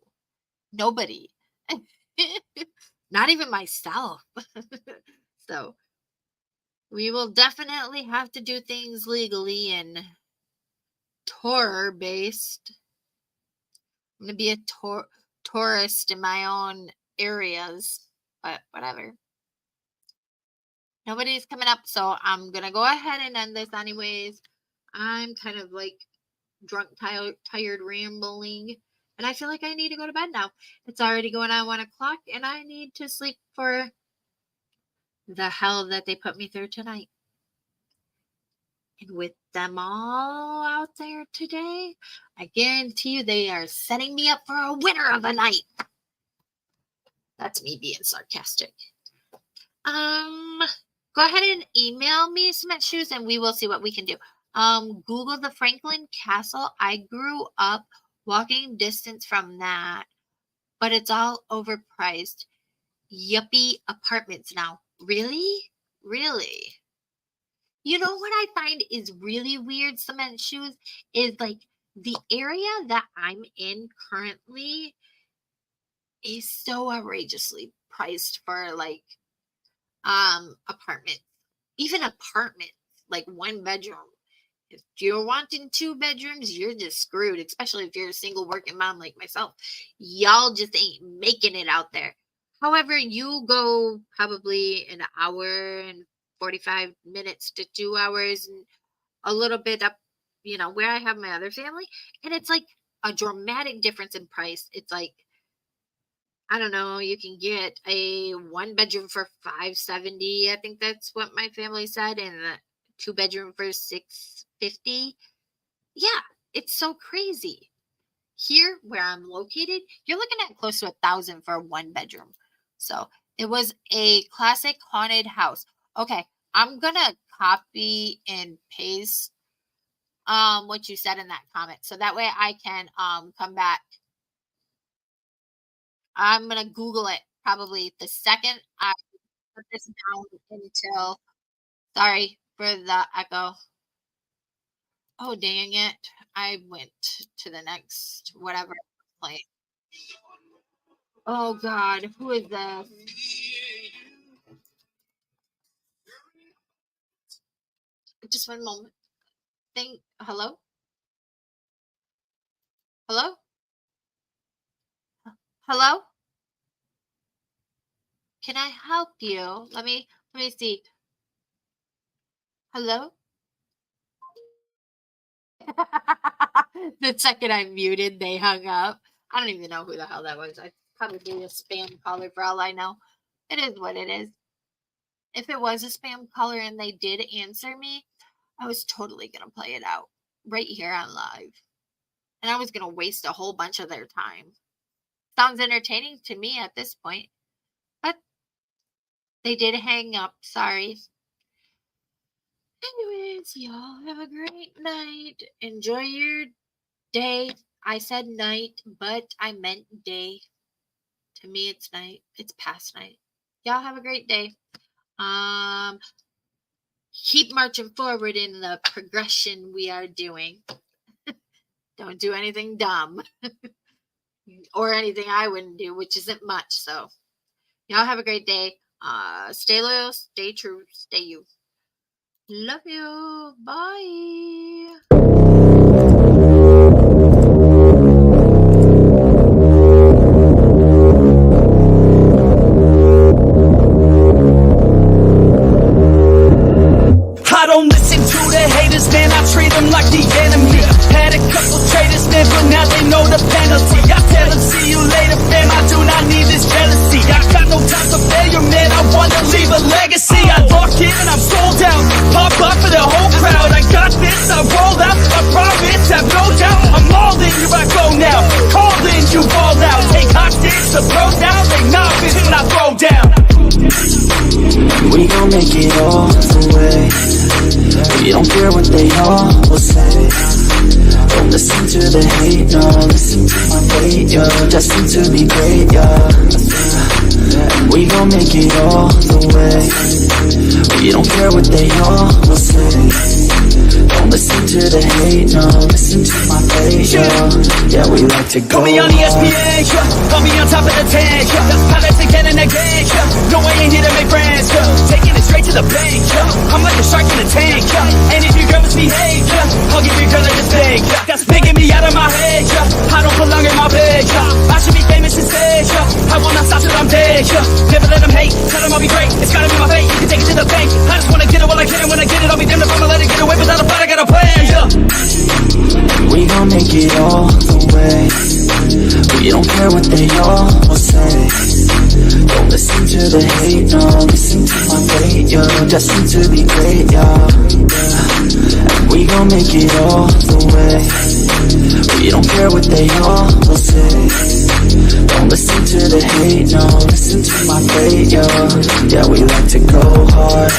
nobody. Not even myself. So we will definitely have to do things legally and tour based. I'm gonna be a tourist in my own areas, but whatever. Nobody's coming up, so I'm gonna go ahead and end this anyways. I'm kind of like drunk, tired, rambling, and I feel like I need to go to bed now. It's already going on 1 o'clock, and I need to sleep for the hell that they put me through tonight. And with them all out there today, I guarantee you they are setting me up for a winner of a night. That's me being sarcastic. Go ahead and email me cement shoes and we will see what we can do. Google the Franklin Castle. I grew up walking distance from that, but it's all overpriced. Yuppie apartments now. Really? Really? You know what I find is really weird, cement shoes, is like the area that I'm in currently is so outrageously priced for like apartments. Even apartments, like 1 bedroom. If you're wanting 2 bedrooms, you're just screwed, especially if you're a single working mom like myself. Y'all just ain't making it out there. However, you go probably an hour and 45 minutes to 2 hours and a little bit up, where I have my other family, and it's like a dramatic difference in price. It's like, I don't know, you can get a 1 bedroom for $570. I think that's what my family said, and a 2 bedroom for $650. Yeah, it's so crazy. Here where I'm located, you're looking at close to $1,000 for a 1 bedroom. So it was a classic haunted house. Okay, I'm gonna copy and paste what you said in that comment, so that way I can come back. I'm gonna Google it probably the second I put this down until. Sorry for the echo. Oh dang it! I went to the next whatever play. Oh God, who is this? Just one moment. Hello? Hello? Hello? Can I help you? Let me see. Hello? The second I muted, they hung up. I don't even know who the hell that was. I probably a spam caller for all I know. It is what it is. If it was a spam caller and they did answer me, I was totally going to play it out right here on live. And I was going to waste a whole bunch of their time. Sounds entertaining to me at this point. But they did hang up. Sorry. Anyways, y'all have a great night. Enjoy your day. I said night, but I meant day. To me, it's night. It's past night. Y'all have a great day. Keep marching forward in the progression we are doing. Don't do anything dumb. Or anything I wouldn't do, which isn't much. So, y'all have a great day. Stay loyal, stay true, stay you. Love you. Bye. I don't listen to the haters, man, I treat them like the enemy. Had a couple traitors, man, but now they know the penalty. I tell them, see you later, fam, I do not need this jealousy. I got no time for failure, man, I wanna leave a legacy. I walk in and I'm sold out, pop up for the whole crowd. I got this, I roll out, I promise, have no doubt. I'm all in, here I go now, call in, you fall out. Take hostage, the pros down, they novice when I throw down. We gon' make it all the way. We don't care what they all will say. Don't listen to the hate, no. Listen to my fate, yo. Destined to be great, yo. We gon' make it all the way. We don't care what they all will say. Don't listen to the hate, no. Listen to my fate, yo. Yeah, we like to go. Put me on ESPN, put me on top of the tank. Pilots again and again. No, I ain't here to make friends. Taking it straight to the bank. I'm like a shark in a tank. And if your girl misbehave, I'll give your girl a mistake. That's making me out of my head. I don't belong in my bed. I should be famous instead. I will not stop till I'm dead. Never let them hate. Tell them I'll be great. It's gotta be my fate. You can take it to the bank. I just wanna get it while I can. And when I get it, I'll be damned if I'ma let it get away without a fight. I got a plan. We gon' make it all the way. We don't care what they all will say. Don't listen to the hate, no. Listen to my fate, yo. Destined to be great, yo. And we gon' make it all the way. We don't care what they all will say. Don't listen to the hate, no. Listen to my fate, yo. Yeah, we like to go hard.